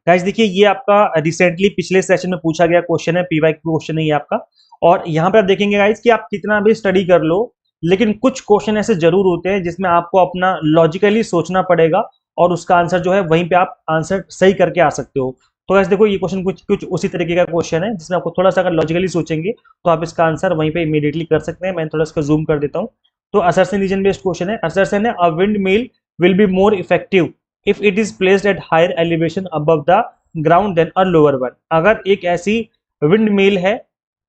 गाइस देखिए, ये आपका रिसेंटली पिछले सेशन में पूछा गया क्वेश्चन है, PYQ क्वेश्चन है ये आपका। और यहाँ पे आप देखेंगे गाइस कि आप कितना भी स्टडी कर लो, लेकिन कुछ क्वेश्चन ऐसे जरूर होते हैं जिसमें आपको अपना लॉजिकली सोचना पड़ेगा और उसका आंसर जो है वहीं पे आप आंसर सही करके आ सकते हो। तो ऐसे देखो ये क्वेश्चन कुछ कुछ उसी तरीके का क्वेश्चन है जिसमें आपको थोड़ा सा अगर लॉजिकली सोचेंगे तो आप इसका आंसर वहीं पे इमीडिएटली कर सकते हैं। मैं थोड़ा इसका जूम कर देता हूँ। तो असरसन रीजन बेस्ड क्वेश्चन है। असरसन है a windmill will be more effective if it is placed at higher elevation above the ground than a lower one. अगर एक ऐसी विंड मिल है,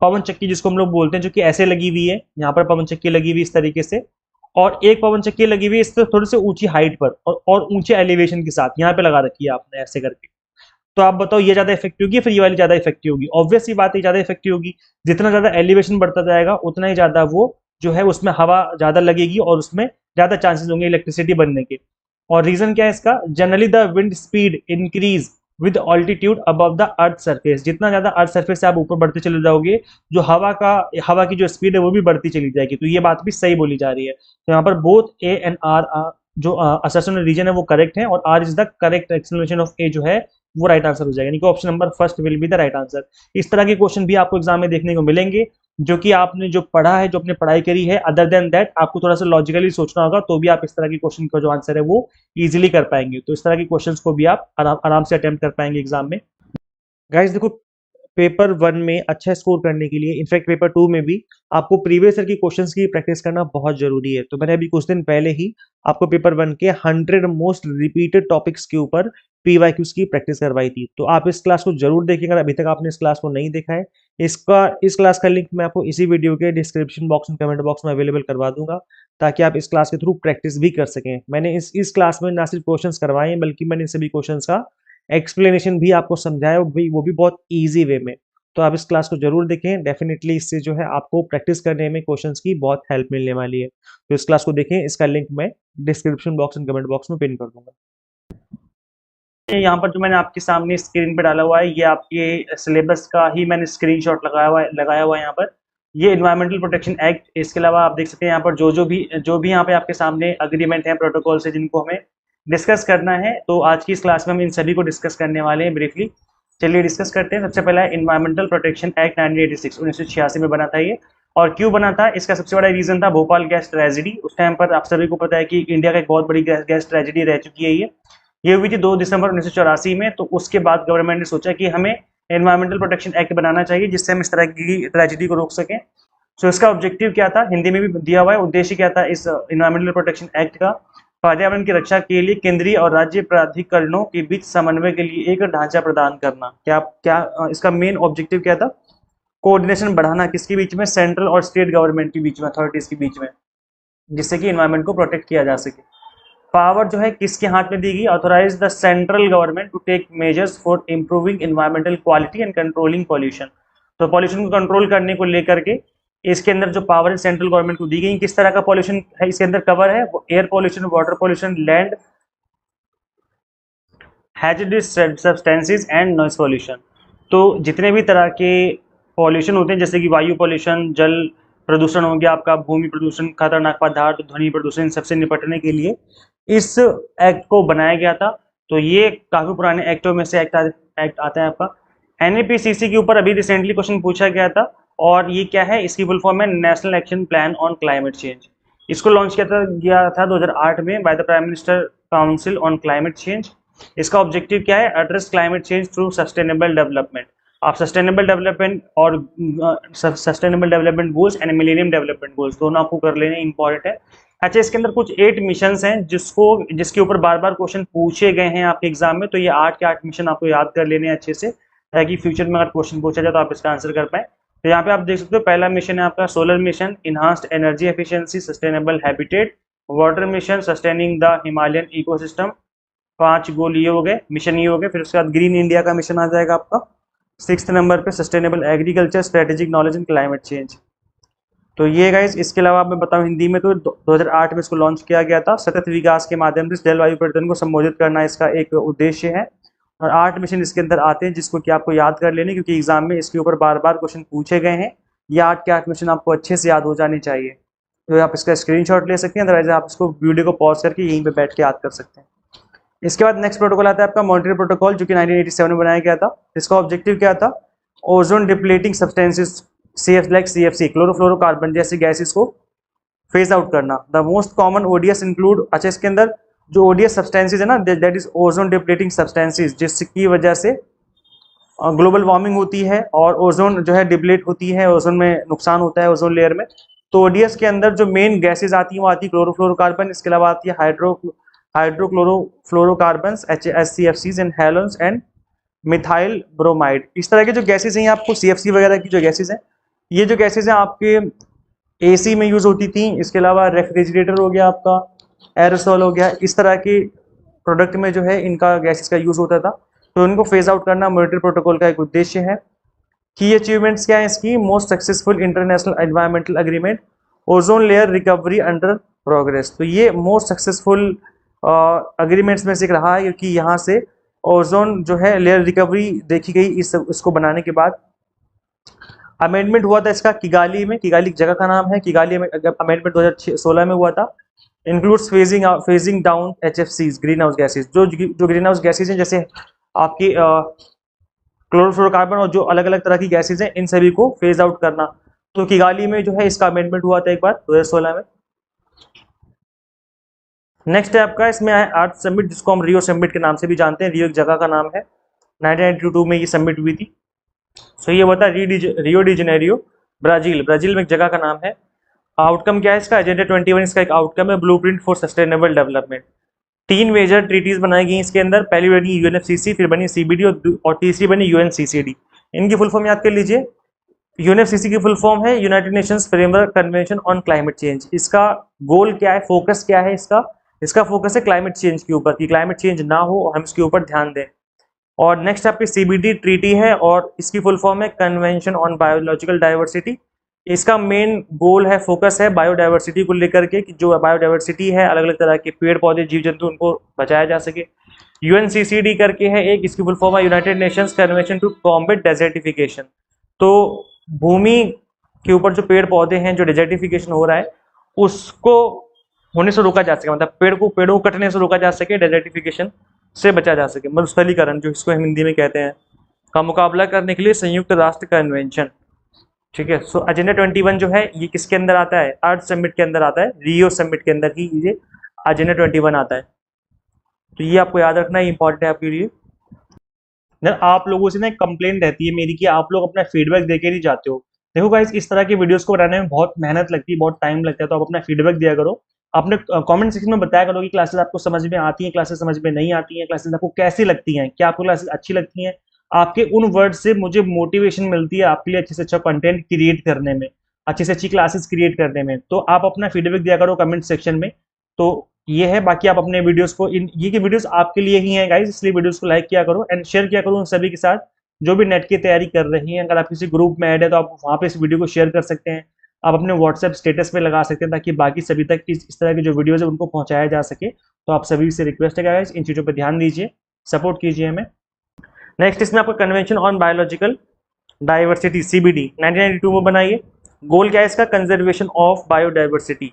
पवन चक्की जिसको हम लोग बोलते हैं, जो कि ऐसे लगी हुई है, यहाँ पर पवन चक्की लगी हुई इस तरीके से, और एक पवन चक्की लगी हुई है इससे थोड़ी सी ऊंची हाइट पर और ऊंचे एलिवेशन के साथ यहाँ पे लगा रखी है आपने ऐसे करके। तो आप बताओ ये ज्यादा इफेक्टिव होगी फिर ये वाली ज्यादा इफेक्टिव होगी? ऑब्वियस सी बात है ज्यादा इफेक्टिव होगी। जितना ज्यादा एलिवेशन बढ़ता जाएगा उतना ही ज्यादा वो जो है उसमें हवा ज्यादा लगेगी और उसमें ज्यादा चांसेस होंगे इलेक्ट्रिसिटी बनने के। और रीजन क्या है इसका? Generally the wind speed increase with altitude above the earth surface. जितना ज्यादा अर्थ सरफेस से आप ऊपर बढ़ते चले जाओगे, जो हवा की जो स्पीड है वो भी बढ़ती चली जाएगी। तो ये बात भी सही बोली जा रही है। तो यहाँ पर बोथ ए एंड आर जो असर्शन रीजन है वो करेक्ट है, और R is the correct explanation of A जो है वो राइट आंसर हो जाएगा, यानी कि option number first will be the right answer. इस तरह के क्वेश्चन भी आपको एग्जाम में देखने को मिलेंगे, जो कि आपने जो पढ़ा है, जो आपने पढ़ाई करी है, अदर देन दैट आपको थोड़ा सा लॉजिकली सोचना होगा, तो भी आप इस तरह के क्वेश्चन का जो आंसर है वो इजीली कर पाएंगे। तो इस तरह के क्वेश्चंस को भी आप आराम से अटेम्प्ट कर पाएंगे एग्जाम में। गाइस देखो, पेपर 1 में अच्छा स्कोर करने के लिए, इनफैक्ट पेपर 2 में भी, आपको प्रीवियस ईयर की क्वेश्चंस की प्रैक्टिस करना बहुत जरूरी है। तो मैंने अभी कुछ दिन पहले ही आपको पेपर 1 के 100 मोस्ट रिपीटेड टॉपिक्स के ऊपर पीवाईक्यूज की प्रैक्टिस करवाई थी। तो आप इस क्लास को जरूर देखिएगा अगर अभी तक आपने इस क्लास को नहीं देखा है। इस क्लास का लिंक मैं आपको इसी वीडियो के डिस्क्रिप्शन बॉक्स में, कमेंट बॉक्स में अवेलेबल करवा दूंगा, ताकि आप इस क्लास के थ्रू प्रैक्टिस भी कर सकें। मैंने इस क्लास में ना सिर्फ क्वेश्चंस करवाए हैं, बल्कि मैंने सभी क्वेश्चंस का एक्सप्लेनेशन भी आपको समझाया, वो भी बहुत ईजी वे में। तो आप इस क्लास को जरूर देखें, डेफिनेटली इससे जो है आपको प्रैक्टिस करने में क्वेश्चंस की बहुत हेल्प मिलने वाली है। तो इस क्लास को देखें, इसका लिंक मैं description box and comment box में पिन कर दूंगा। यहाँ पर जो मैंने आपके सामने स्क्रीन पे डाला हुआ है, ये आपके सिलेबस का ही मैंने स्क्रीनशॉट लगाया हुआ है यहाँ पर। ये इन्वायरमेंटल प्रोटेक्शन एक्ट, इसके अलावा आप देख सकते हैं यहाँ पर जो भी यहाँ पे आपके सामने अग्रीमेंट है, प्रोटोकॉल से, जिनको हमें डिस्कस करना है। तो आज की इस क्लास में हम इन सभी को डिस्कस करने वाले हैं ब्रीफली। चलिए डिस्कस करते हैं। सबसे पहला है इन्वायरमेंटल प्रोटेक्शन एक्ट 1986 में बना था ये। और क्यों बना था? इसका सबसे बड़ा रीजन था भोपाल गैस ट्रेजेडी। उस टाइम पर आप सभी को पता है कि इंडिया का एक बहुत बड़ी गैस ट्रेजेडी रह चुकी है ये हुई थी 2 दिसंबर 1984 में। तो उसके बाद गवर्नमेंट ने सोचा कि हमें एनवायरमेंटल प्रोटेक्शन एक्ट बनाना चाहिए जिससे हम इस तरह की ट्रेजेडी को रोक सकें। सो इसका ऑब्जेक्टिव क्या था, हिंदी में भी दिया हुआ है। उद्देश्य क्या था इस एनवायरमेंटल प्रोटेक्शन एक्ट का? पर्यावरण की रक्षा के लिए केंद्रीय और राज्य प्राधिकरणों के बीच समन्वय के लिए एक ढांचा प्रदान करना। क्या इसका मेन ऑब्जेक्टिव क्या था? कोऑर्डिनेशन बढ़ाना, किसके बीच में? सेंट्रल और स्टेट गवर्नमेंट के बीच में, अथॉरिटीज के बीच में, जिससे कि एनवायरमेंट को प्रोटेक्ट किया जा सके। पावर जो है किसके हाथ में दी गई? Authorize the central government to take measures for improving environmental quality and controlling pollution. तो पॉल्यूशन को कंट्रोल करने को लेकर के इसके अंदर जो पावर है सेंट्रल गवर्नमेंट को दी गई। किस तरह का पॉल्यूशन है इसके अंदर कवर है? Air pollution, water pollution, land hazardous substances and noise pollution. तो जितने भी तरह के पॉल्यूशन होते हैं, जैसे कि वायु पॉल्यूशन, जल प्रदूषण हो गया आपका, भूमि प्रदूषण, खतरनाक पदार्थ, ध्वनि प्रदूषण, इन सबसे निपटने के लिए इस एक्ट को बनाया गया था। तो ये काफी पुराने एक्टों में से एक्ट आता है आपका। एनईपीसीसी के ऊपर अभी रिसेंटली क्वेश्चन पूछा गया था, और ये क्या है? इसकी फुल फॉर्म है national action plan on Climate change. इसको लॉन्च किया गया था 2008 में by the prime minister council on Climate change. इसका ऑब्जेक्टिव क्या है? Address climate change through sustainable development. आप सस्टेनेबल डेवलपमेंट और sustainable development goals and millennium development goals दोनों आपको कर लेने इंपॉर्टेंट है। अच्छा, इसके अंदर कुछ 8 मिशंस हैं जिसके ऊपर बार बार क्वेश्चन पूछे गए हैं आपके एग्जाम में। तो ये 8 के 8 मिशन आपको याद कर लेने हैं अच्छे से, ताकि फ्यूचर में अगर क्वेश्चन पूछा जाए तो आप इसका आंसर कर पाए। तो यहाँ पे आप देख सकते हो, पहला मिशन है आपका solar mission, enhanced energy efficiency, sustainable habitat. Water mission, sustaining the Himalayan ecosystem. 5 गोल ये हो गए, मिशन ये हो गए। फिर उसके बाद ग्रीन इंडिया का मिशन आ जाएगा आपका 6th नंबर पे, sustainable agriculture, strategic knowledge in climate change. तो ये गाइज, इसके अलावा मैं बताऊं हिंदी में तो 2008 में इसको लॉन्च किया गया था। सतत विकास के माध्यम से जलवायु परिवर्तन को संबोधित करना इसका एक उद्देश्य है। और 8 मिशन इसके अंदर आते हैं जिसको कि आपको याद कर लेने, क्योंकि एग्जाम में इसके ऊपर बार बार क्वेश्चन पूछे गए हैं। ये 8 के 8 मिशन आपको अच्छे से याद हो जाने चाहिए। तो आप इसका स्क्रीनशॉट ले सकते हैं, अदरवाइज आप इसको वीडियो को पॉज करके यहीं पे बैठ के याद कर सकते हैं। इसके बाद नेक्स्ट प्रोटोकॉल आता है आपका मॉन्ट्रियल प्रोटोकॉल, जो कि 1987 में बनाया गया था। इसका ऑब्जेक्टिव क्या था? Ozone depleting substances, like CFC, chlorofluorocarbon जैसी गैसेस को फेज आउट करना। The most common ODS include, अच्छा इसके अंदर जो ओडीएस सब्सटेंसेज है ना, that is ozone depleting substances, जिसकी वजह से ग्लोबल वार्मिंग होती है और ओजोन जो है डिप्लीट होती है, ओजोन में नुकसान होता है ओजोन लेयर में। तो ओडीएस के अंदर जो मेन गैसेज आती हैं वो आती है क्लोरोफ्लोरोकार्बन, इसके अलावा आती है hydrochlorofluorocarbons HCFCs and halons and methyl bromide. इस तरह के जो गैसेज हैं आपको CFC वगैरह की जो गैसेज हैं, ये जो गैसेज हैं आपके AC में यूज होती थी। इसके अलावा रेफ्रिजरेटर हो गया आपका, एरोसोल हो गया, इस तरह के प्रोडक्ट में जो है इनका गैसेज का यूज होता था। तो इनको फेज आउट करना मॉनिटरी प्रोटोकॉल का एक उद्देश्य है। की अचीवमेंट्स क्या है इसकी? Most successful international environmental agreement, ozone layer recovery under progress. तो ये मोस्ट सक्सेसफुल अग्रीमेंट्स में से एक रहा है, क्योंकि यहाँ से ओजोन जो है लेयर रिकवरी देखी गई इसको बनाने के बाद। अमेंडमेंट हुआ था इसका किगाली में, किगाली जगह का नाम है, किगाली अमेंडमेंट 2016 में हुआ था। Includes phasing down HFCs green house gases, जो ग्रीन हाउस गैसेज हैं जैसे आपकी क्लोरोफ्लोरोकार्बन और जो अलग अलग तरह की गैसेज हैं, इन सभी को फेज आउट करना। तो किगाली में जो है इसका अमेंडमेंट हुआ था एक बार 2016 में। नेक्स्ट है आपका, इसमें है अर्थ समिट, जिसको हम रियो समिट के नाम से भी जानते हैं। रियो एक जगह का नाम है, 1992 में ये समिट हुई थी। सो ये होता है रियो डी जेनेरियो, ब्राजील में एक जगह का नाम है। आउटकम क्या है इसका? एजेंडा 21 इसका एक आउटकम है, blueprint for sustainable development. 3 major treaties बनाई गई इसके अंदर, पहली बनी UNFCCC, फिर बनी CBD और तीसरी बनी UNCCD। इनकी फुल फॉर्म याद कर लीजिए। UNFCCC की फुल फॉर्म है United Nations Framework Convention on Climate change. इसका गोल क्या है, फोकस क्या है इसका फोकस है क्लाइमेट चेंज के ऊपर, कि क्लाइमेट चेंज ना हो और हम इसके ऊपर ध्यान दें। और नेक्स्ट आपकी CBD ट्रीटी है और इसकी फुल फॉर्म है कन्वेंशन ऑन बायोलॉजिकल डाइवर्सिटी। इसका मेन गोल है, फोकस है बायोडाइवर्सिटी को लेकर के, कि जो बायोडाइवर्सिटी है, अलग अलग तरह के पेड़ पौधे जीव जंतु, उनको बचाया जा सके। UNCCD करके है एक, इसकी फुल फॉर्म है United Nations Convention to Combat Desertification. तो भूमि के ऊपर जो पेड़ पौधे हैं, जो डेजर्टिफिकेशन हो रहा है, उसको होने से रोका जा सके, मतलब पेड़ों को कटने से रोका जा सके, डेजर्टिफिकेशन से बचा जा सके, मरुस्थलीकरण जो इसको हिंदी में कहते हैं, का मुकाबला करने के लिए संयुक्त राष्ट्र कन्वेंशन। ठीक है। सो एजेंडा 21 जो है ये किसके अंदर आता है? अर्थ समिट के अंदर आता है, रियो समिट के अंदर ही ये एजेंडा 21 आता है। तो ये आपको याद रखना है, इंपॉर्टेंट है आपके लिए। आप लोगों से ना एक कंप्लेंट रहती है मेरी कि आप लोग अपना फीडबैक देके नहीं जाते हो। देखो गाइस, इस तरह की वीडियोस को बनाने में बहुत मेहनत लगती है, बहुत टाइम लगता है, तो आप अपना फीडबैक दिया करो। अपने कमेंट सेक्शन में बताया करो कि क्लासेस आपको समझ में आती हैं, क्लासेस समझ में नहीं आती हैं, क्लासेस आपको कैसी लगती हैं, क्या आपको क्लासेस अच्छी लगती हैं। आपके उन वर्ड से मुझे मोटिवेशन मिलती है आपके लिए अच्छे से अच्छा कंटेंट क्रिएट करने में, अच्छी से अच्छी क्लासेस क्रिएट करने में। तो आप अपना फीडबैक दिया करो कमेंट सेक्शन में। तो ये है, बाकी आप अपने वीडियोस को, ये की वीडियोस आपके लिए ही हैं गाइस, इसलिए वीडियोस को लाइक किया करो एंड शेयर किया करो उन सभी के साथ जो भी नेट की तैयारी कर रही हैं। अगर आप किसी ग्रुप में ऐड है तो आप वहाँ पे इस वीडियो को शेयर कर सकते हैं, आप अपने व्हाट्सएप स्टेटस पे लगा सकते हैं, ताकि बाकी सभी तक इस तरह की जो वीडियोज है उनको पहुंचाया जा सके। तो आप सभी से रिक्वेस्ट है गाइस, इन चीज़ों पर ध्यान दीजिए, सपोर्ट कीजिए हमें। नेक्स्ट इसमें आपका convention on Biological diversity CBD 1992 में बनाइए। गोल क्या है इसका? Conservation of biodiversity.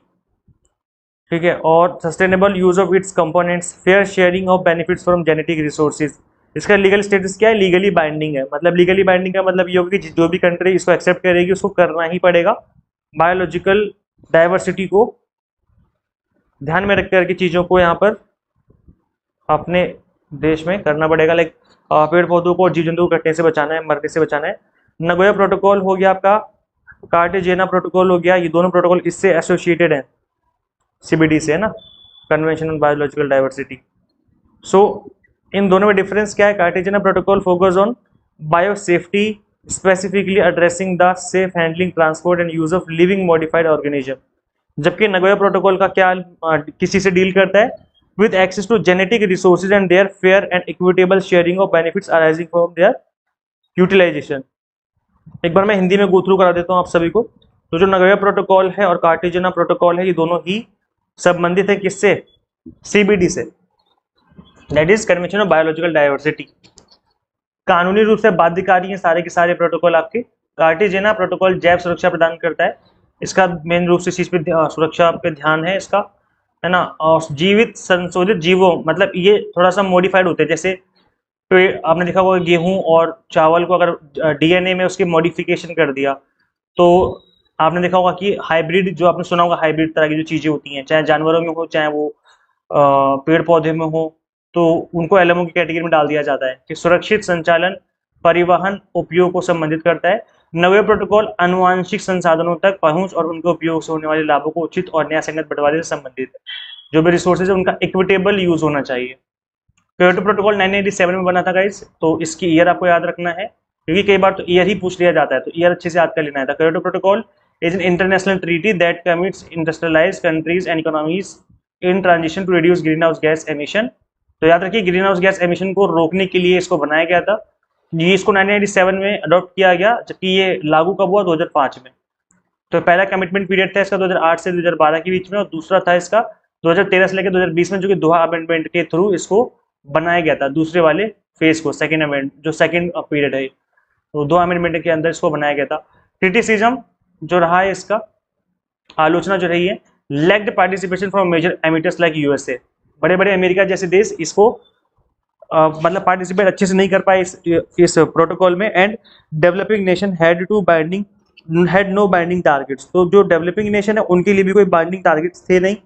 ठीक है। और sustainable use of its components, fair sharing of benefits from genetic resources. इसका लीगल स्टेटस क्या है? लीगली बाइंडिंग है। मतलब लीगली बाइंडिंग का मतलब ये होगा कि जो भी कंट्री इसको एक्सेप्ट करेगी उसको करना ही पड़ेगा। बायोलॉजिकल डाइवर्सिटी को ध्यान में रख करके चीज़ों को यहाँ पर अपने देश में करना पड़ेगा। लाइक पेड़ पौधों को, जीव जंतु को कटने से बचाना है, मरने से बचाना है। नगोया प्रोटोकॉल हो गया आपका, कार्टेजेना प्रोटोकॉल हो गया, ये दोनों प्रोटोकॉल इससे एसोसिएटेड हैं, CBD से, है ना, Convention on Biological Diversity. So इन दोनों में डिफरेंस क्या है? Cartagena Protocol focus on bio safety, specifically addressing the safe handling, transport and use of living modified organism. जबकि नगोया प्रोटोकॉल का क्या किसी से डील करता है? With access to genetic resources and their fair and equitable sharing of benefits arising from their utilization. एक बार मैं हिंदी में गो थ्रू करा देता हूँ आप सभी को। तो जो नगोया प्रोटोकॉल है और कार्टेजेना प्रोटोकॉल है, ये दोनों ही संबंधित है किससे? CBD से, that is convention of biological diversity. कानूनी रूप से बाध्यकारी हैं सारे के सारे प्रोटोकॉल आपके। कार्टेजेना प्रोटोकॉल जैव सुरक्षा प्रदान करता है, इसका मेन रूप से इस चीज पे सुरक्षा पे ध्यान है इसका, है ना। और जीवित संशोधित जीवों, मतलब ये थोड़ा सा मॉडिफाइड होते हैं, जैसे आपने देखा होगा गेहूं और चावल को अगर DNA में उसके मॉडिफिकेशन कर दिया तो आपने देखा होगा कि हाइब्रिड, जो आपने सुना होगा हाइब्रिड तरह की जो चीजें होती हैं, चाहे जानवरों में हो चाहे वो पेड़ पौधे में हो, तो उनको एलएमओ की कैटेगरी में डाल दिया जाता है कि सुरक्षित संचालन, परिवहन, उपयोग को संबंधित करता है। नवे प्रोटोकॉल आनुवांशिक संसाधनों तक पहुंच और उनके उपयोग से होने वाले लाभों को उचित और न्यायसंगत बंटवारे से संबंधित है। जो भी रिसोर्सेज है उनका इक्विटेबल यूज होना चाहिए। क्योटो प्रोटोकॉल 1987 में बना था गाइस, तो इसकी ईयर आपको याद रखना है, क्योंकि कई बार तो ईयर ही पूछ लिया जाता है, तो ईयर अच्छे से याद कर लेना है। Kyoto Protocol is an international treaty that commits industrialized countries and economies in transition to reduce greenhouse gas emission. तो याद रखिए, ग्रीन हाउस गैस एमिशन को रोकने के लिए इसको बनाया गया था। ये इसको 1987 में अडॉप्ट किया गया, जबकि ये लागू कब हुआ, 2005 में। तो पहला कमिटमेंट पीरियड था इसका 2008 से 2012 के बीच में, और दूसरा था इसका 2013 से लेकर 2020 में, जो कि दोहा अमेंडमेंट के थ्रू इसको बनाया गया था, दूसरे वाले फेज को, सेकंड अमेंड जो सेकंड पीरियड है, तो दो अमेंडमेंट के अंदर इसको बनाया गया था। क्रिटिसिज्म जो रहा है इसका, आलोचना जो रही है, lagged participation from major emitters like USA. बड़े बड़े अमेरिका जैसे देश इसको मतलब पार्टिसिपेट अच्छे से नहीं कर पाए इस प्रोटोकॉल में। And developing nation had no binding targets. तो जो डेवलपिंग नेशन है उनके लिए भी कोई बाइंडिंग टारगेट्स थे नहीं,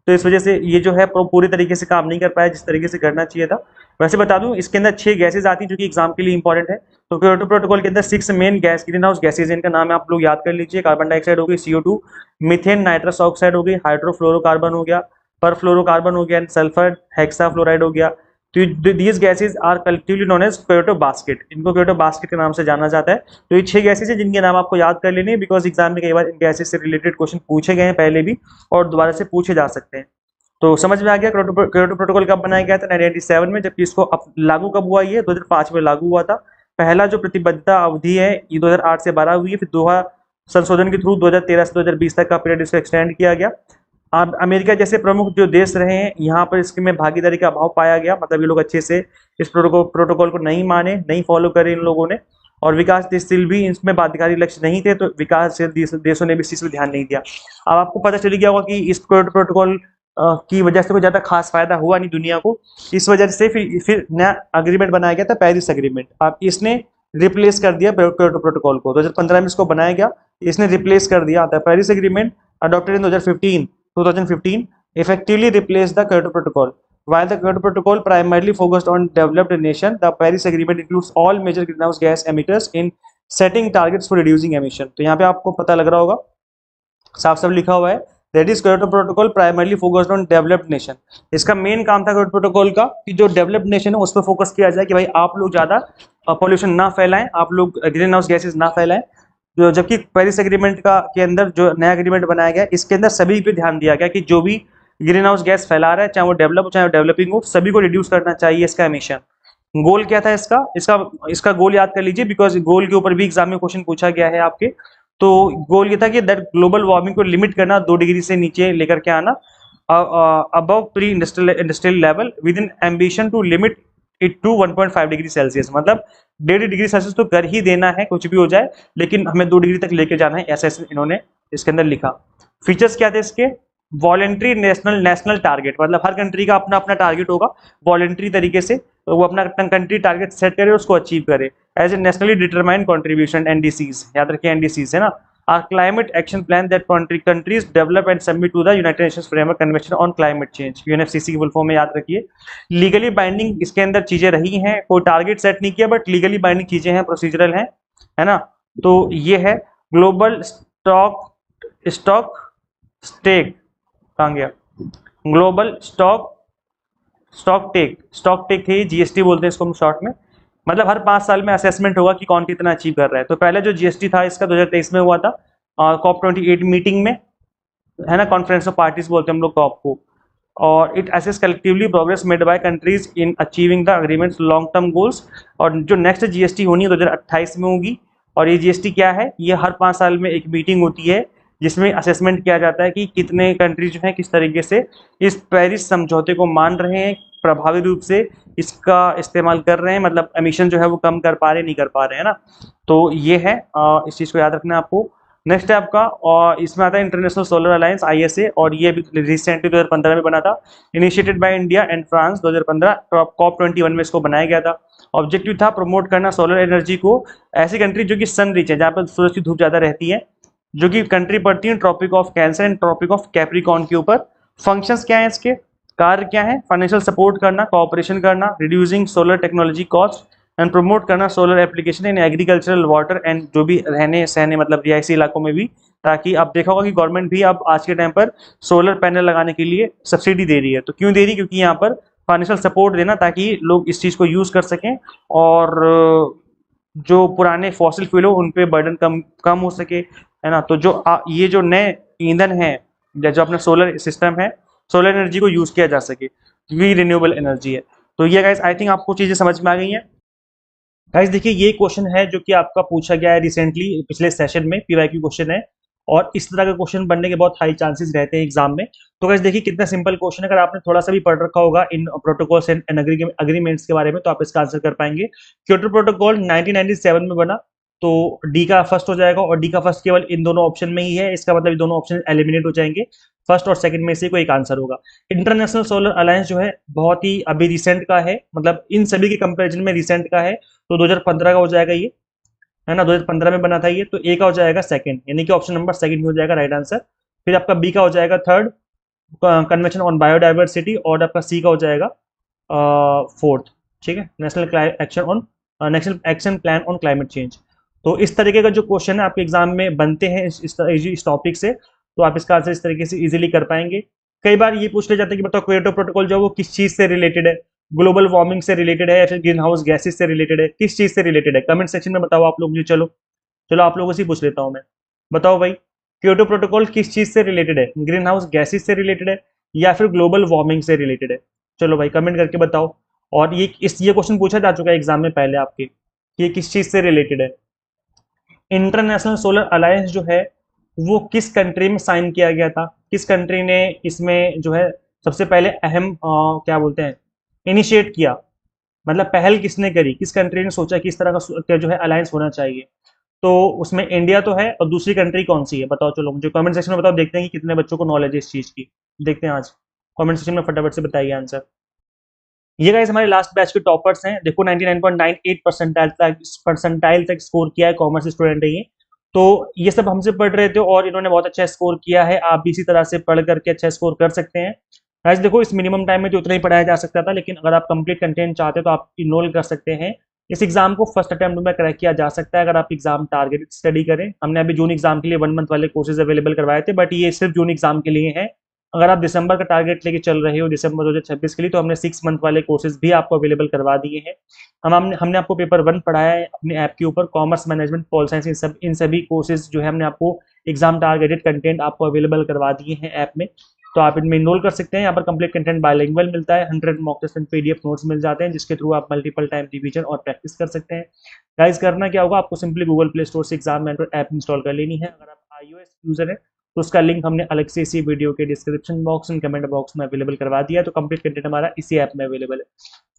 तो इस वजह से ये जो है पूरी तरीके से काम नहीं कर पाया जिस तरीके से करना चाहिए था। वैसे बता दूं, इसके अंदर 6 गैसेज आती हैं जो कि एग्जाम के लिए इंपॉर्टेंट है। तो क्योटो प्रोटोकॉल के अंदर 6 main gas green house gases, इनका नाम है आप लोग याद कर लीजिए। कार्बन डाइऑक्साइड हो गई, CO2, मीथेन, नाइट्रस ऑक्साइड हो गई, हाइड्रोफ्लोरोकार्बन हो गया, परफ्लोरोकार्बन हो गया, एंड सल्फर हेक्साफ्लोराइड हो गया। तो these gases are collectively known as Kyoto basket, इनको क्योटो बास्केट के नाम से जाना जाता है। तो ये 6 गैसेज है जिनके नाम आपको याद कर लेने हैं, बिकॉज एग्जाम में कई बार इन गैसेज से रिलेटेड क्वेश्चन पूछे गए हैं पहले भी, और दोबारा से पूछे जा सकते हैं। तो समझ में आ गया क्योटो प्रोटोकॉल कब बनाया गया था, 1987 में, जबकि इसको लागू कब हुआ, ये 2005 में लागू हुआ था। पहला जो प्रतिबद्धता अवधि है ये 2008 से 12 हुई है, फिर दोहा संशोधन के थ्रू 2013 से 2020 तक का पीरियड इसको एक्सटेंड किया गया। अमेरिका जैसे प्रमुख जो देश रहे हैं यहाँ पर इसके में भागीदारी का अभाव पाया गया, मतलब ये लोग अच्छे से इस प्रोटोकॉल को नहीं माने, नहीं फॉलो करे इन लोगों ने। और विकास देशशील भी इसमें बाध्यकारी लक्ष्य नहीं थे, तो विकासशील देशों ने भी इस चीज पर ध्यान नहीं दिया। अब आपको पता चल गया होगा कि इस प्रोटोकॉल की वजह से कोई ज्यादा खास फायदा हुआ नहीं दुनिया को। इस वजह से फिर नया अग्रीमेंट बनाया गया था, पेरिस अग्रीमेंट। अब इसने रिप्लेस कर दिया क्योटो प्रोटोकॉल को, 2015 में इसको बनाया गया, इसने रिप्लेस कर दिया। था Paris agreement adopted in 2015 effectively replaced the Kyoto Protocol. While the Kyoto Protocol primarily focused on developed nation, the Paris Agreement includes all major greenhouse gas emitters in setting targets for reducing emission. तो यहाँ पे आपको पता लग रहा होगा, साफ साफ लिखा हुआ है, that is Kyoto Protocol primarily focused on developed nation. इसका मेन काम था Kyoto Protocol का कि जो डेवलप्ड नेशन है उस पर फोकस किया जाए कि भाई आप लोग ज्यादा पॉल्यूशन ना फैलाएं, आप लोग ग्रीन हाउस गैसेज ना फैलाएं। जबकि पेरिस एग्रीमेंट का के अंदर जो नया एग्रीमेंट बनाया गया, इसके अंदर सभी पे ध्यान दिया गया कि जो भी ग्रीन हाउस गैस फैला रहा है, चाहे वो डेवलप हो चाहे वो डेवलपिंग हो, सभी को रिड्यूस करना चाहिए इसका एमिशन। गोल क्या था इसका इसका इसका गोल याद कर लीजिए, बिकॉज गोल के ऊपर भी एग्जाम में क्वेश्चन पूछा गया है आपके। तो गोल ये था कि दैट ग्लोबल वार्मिंग को लिमिट करना, 2 डिग्री से नीचे लेकर के आना above pre industrial level, within ambition to limit it to 1.5 degree Celsius. मतलब 1.5 डिग्री सेल्सियस तो कर ही देना है, कुछ भी हो जाए, लेकिन हमें 2 डिग्री तक लेके जाना है, ऐसा इन्होंने इसके अंदर लिखा। फीचर्स क्या थे इसके, वॉलेंट्री नेशनल टारगेट, मतलब हर कंट्री का अपना अपना टारगेट होगा, वॉलेंट्री तरीके से तो वो अपना कंट्री टारगेट सेट करे, उसको अचीव करे। As a nationally determined contribution, NDCs, याद रखिए एनडीसीज है ना, are climate action plan that countries develop and submit to the United Nations Framework Convention on Climate Change, UNFCC की फुल फॉर्म में याद रखिए। लीगली बाइंडिंग इसके अंदर चीजें रही हैं, कोई टारगेट सेट नहीं किया, बट लीगली बाइंडिंग चीजें हैं, प्रोसीजरल है ना। तो ये है ग्लोबल स्टॉक स्टेक, कहाँ गया, ग्लोबल स्टॉक टेक थे, जीएसटी बोलते हैं इसको हम शॉर्ट में। मतलब हर 5 साल में असेसमेंट होगा कि कौन कितना अचीव कर रहा है। तो पहले जो जीएसटी था इसका 2023 में हुआ था COP28 मीटिंग में, है ना, कॉन्फ्रेंस ऑफ पार्टीज बोलते हैं हम लोग कॉप को। और it assess collectively progress made by countries in achieving the agreements long term goals. और जो नेक्स्ट जीएसटी होनी है 2028 में होगी। और ये जीएसटी क्या है, ये हर 5 साल में एक मीटिंग होती है जिसमें असेसमेंट किया जाता है कि कितने कंट्रीज जो है किस तरीके से इस पेरिस समझौते को मान रहे हैं, प्रभावी रूप से इसका इस्तेमाल कर रहे हैं, मतलब एमिशन जो है वो कम कर पा रहे नहीं कर पा रहे हैं ना। तो ये है, इस चीज को याद रखना है आपको। नेक्स्ट है आपका, और इसमें आता है इंटरनेशनल सोलर अलायंस ISA, और ये भी रिसेंटली 2015 में बना था, initiated by India and France. 2015 COP21 में इसको बनाया गया था। ऑब्जेक्टिव था प्रमोट करना सोलर एनर्जी को, ऐसी कंट्री जो कि सन रिच है, जहाँ पर सूरज की धूप ज्यादा रहती है, जो कि कंट्री पड़ती है Tropic of Cancer and Tropic of Capricorn के ऊपर। फंक्शंस क्या है इसके, कार्य क्या है, फाइनेंशियल सपोर्ट करना, कोऑपरेशन करना, reducing solar technology cost and promote करना solar application in agricultural water and जो भी रहने सहने मतलब रिहायशी इलाकों में भी, ताकि आप देखा होगा कि गवर्नमेंट भी अब आज के टाइम पर सोलर पैनल लगाने के लिए सब्सिडी दे रही है। तो क्यों दे रही है, क्योंकि यहाँ पर फाइनेंशियल सपोर्ट देना ताकि लोग इस चीज़ को यूज़ कर सकें और जो पुराने फॉसिल फ्यूल हो उन पे बर्डन कम कम हो सके, है ना। तो जो ये जो नए ईंधन है या जो अपना सोलर सिस्टम है, सोलर एनर्जी को यूज़ किया जा सके, क्योंकि रिन्यूएबल एनर्जी है। तो ये गाइस आई थिंक आपको चीज़ें समझ में आ गई हैं। गाइस देखिए ये क्वेश्चन है जो कि आपका पूछा गया है रिसेंटली पिछले सेशन में, पीवाईक्यू क्वेश्चन है और इस तरह का क्वेश्चन बनने के बहुत हाई चांसेस रहते हैं एग्जाम में। तो गाइस देखिए कितना सिंपल क्वेश्चन है, अगर आपने थोड़ा सा भी पढ़ रखा होगा इन प्रोटोकॉल्स एंड अग्रीमेंट्स के बारे में तो आप इसका आंसर कर पाएंगे। क्योटो प्रोटोकॉल 1997 में बना, तो डी का फर्स्ट हो जाएगा और डी का फर्स्ट केवल इन दोनों ऑप्शन में ही है, इसका मतलब ये दोनों ऑप्शन एलिमिनेट हो जाएंगे, फर्स्ट और सेकंड में से कोई एक आंसर होगा। इंटरनेशनल सोलर अलायंस जो है बहुत ही अभी रिसेंट का है, मतलब इन सभी के कंपैरिजन में रिसेंट का है, तो 2015 का हो जाएगा ये, है ना, 2015 में बना था ये। तो ए का हो जाएगा सेकंड, यानी कि ऑप्शन नंबर सेकंड हो जाएगा राइट आंसर। फिर आपका बी का हो जाएगा थर्ड, कन्वेंशन ऑन बायोडाइवर्सिटी, और आपका सी का हो जाएगा फोर्थ, ठीक है, national action plan on Climate change. तो इस तरीके का जो क्वेश्चन है आपके एग्जाम में बनते हैं इस टॉपिक से, तो आप इसका आंसर इस तरीके से इजीली कर पाएंगे। कई बार ये पूछ ले जाते हैं कि बताओ क्योटो प्रोटोकॉल जो है वो किस चीज से रिलेटेड है, ग्लोबल वार्मिंग से रिलेटेड है या फिर ग्रीन हाउस गैसेस से रिलेटेड है, किस चीज से रिलेटेड है, कमेंट सेक्शन में बताओ आप लोग मुझे। चलो चलो आप लोगों से पूछ लेता हूं मैं, बताओ भाई क्योटो प्रोटोकॉल किस चीज से रिलेटेड है, ग्रीन हाउस गैसेस से रिलेटेड है या फिर ग्लोबल वार्मिंग से रिलेटेड है। चलो भाई कमेंट करके बताओ। और ये क्वेश्चन पूछा जा चुका है एग्जाम में पहले आपके कि ये किस चीज से रिलेटेड है। इंटरनेशनल सोलर अलायंस जो है वो किस कंट्री में साइन किया गया था, किस कंट्री ने इसमें जो है सबसे पहले अहम क्या बोलते हैं इनिशिएट किया, मतलब पहल किसने करी, किस कंट्री ने सोचा कि इस तरह का जो है अलायंस होना चाहिए। तो उसमें इंडिया तो है और दूसरी कंट्री कौन सी है बताओ, चलो मुझे कमेंट सेक्शन में बताओ, देखते हैं कि कितने बच्चों को नॉलेज है इस चीज की। देखते हैं आज कमेंट सेक्शन में फटाफट से बताइए आंसर। ये गाइस हमारे लास्ट बैच के टॉपर्स हैं, देखो 99.98 परसेंटाइल तक स्कोर किया है, कॉमर्स स्टूडेंट है ये। तो ये सब हमसे पढ़ रहे थे और इन्होंने बहुत अच्छा स्कोर किया है, आप भी इसी तरह से पढ़ करके अच्छा स्कोर कर सकते हैं। गाइस देखो इस मिनिमम टाइम में तो उतना ही पढ़ाया जा सकता था, लेकिन अगर आप कंप्लीट कंटेंट चाहते हैं तो आप इनरोल कर सकते हैं। इस एग्जाम को फर्स्ट अटेम्प्ट में क्रैक किया जा सकता है अगर आप एग्जाम टारगेटेड स्टडी करें। हमने अभी जून एग्जाम के लिए 1 मंथ वाले कोर्सेज अवेलेबल करवाए थे, बट ये सिर्फ जून एग्जाम के लिए है। अगर आप दिसंबर का टारगेट लेके चल रहे हो दिसंबर 2026 के लिए, तो हमने 6 मंथ वाले कोर्सेज भी आपको अवेलेबल करवा दिए हैं। हमने आपको पेपर 1 पढ़ाया है अपने ऐप के ऊपर, कॉमर्स मैनेजमेंट पॉल साइंस, इन सभी कोर्सेज जो है हमने आपको एग्जाम टारगेटेड कंटेंट आपको अवेलेबल करवा दिए हैं ऐप में, तो आप इनमें इनरोल कर सकते हैं। यहाँ पर कंप्लीट कंटेंट बायलिंगुअल मिलता है, 100 mock test and PDF notes मिल जाते हैं जिसके थ्रू आप मल्टीपल टाइम रिवीजन और प्रैक्टिस कर सकते हैं। गाइस करना क्या होगा, आपको सिंपली गूगल प्ले स्टोर से एग्जाम मेंटर ऐप इंस्टॉल कर लेनी है। अगर आप iOS यूजर है तो उसका लिंक हमने अलग से इसी वीडियो के description box and comment box में अवेलेबल करवा दिया है, तो कंप्लीट कंटेंट हमारा इसी ऐप में अवेलेबल है।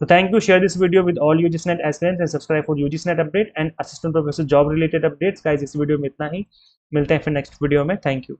तो thank you, share this video with all UGC aspirants and subscribe for UGC update and assistant professor job related updates. Guys इस वीडियो में इतना ही, मिलते हैं फिर नेक्स्ट वीडियो में। Thank you.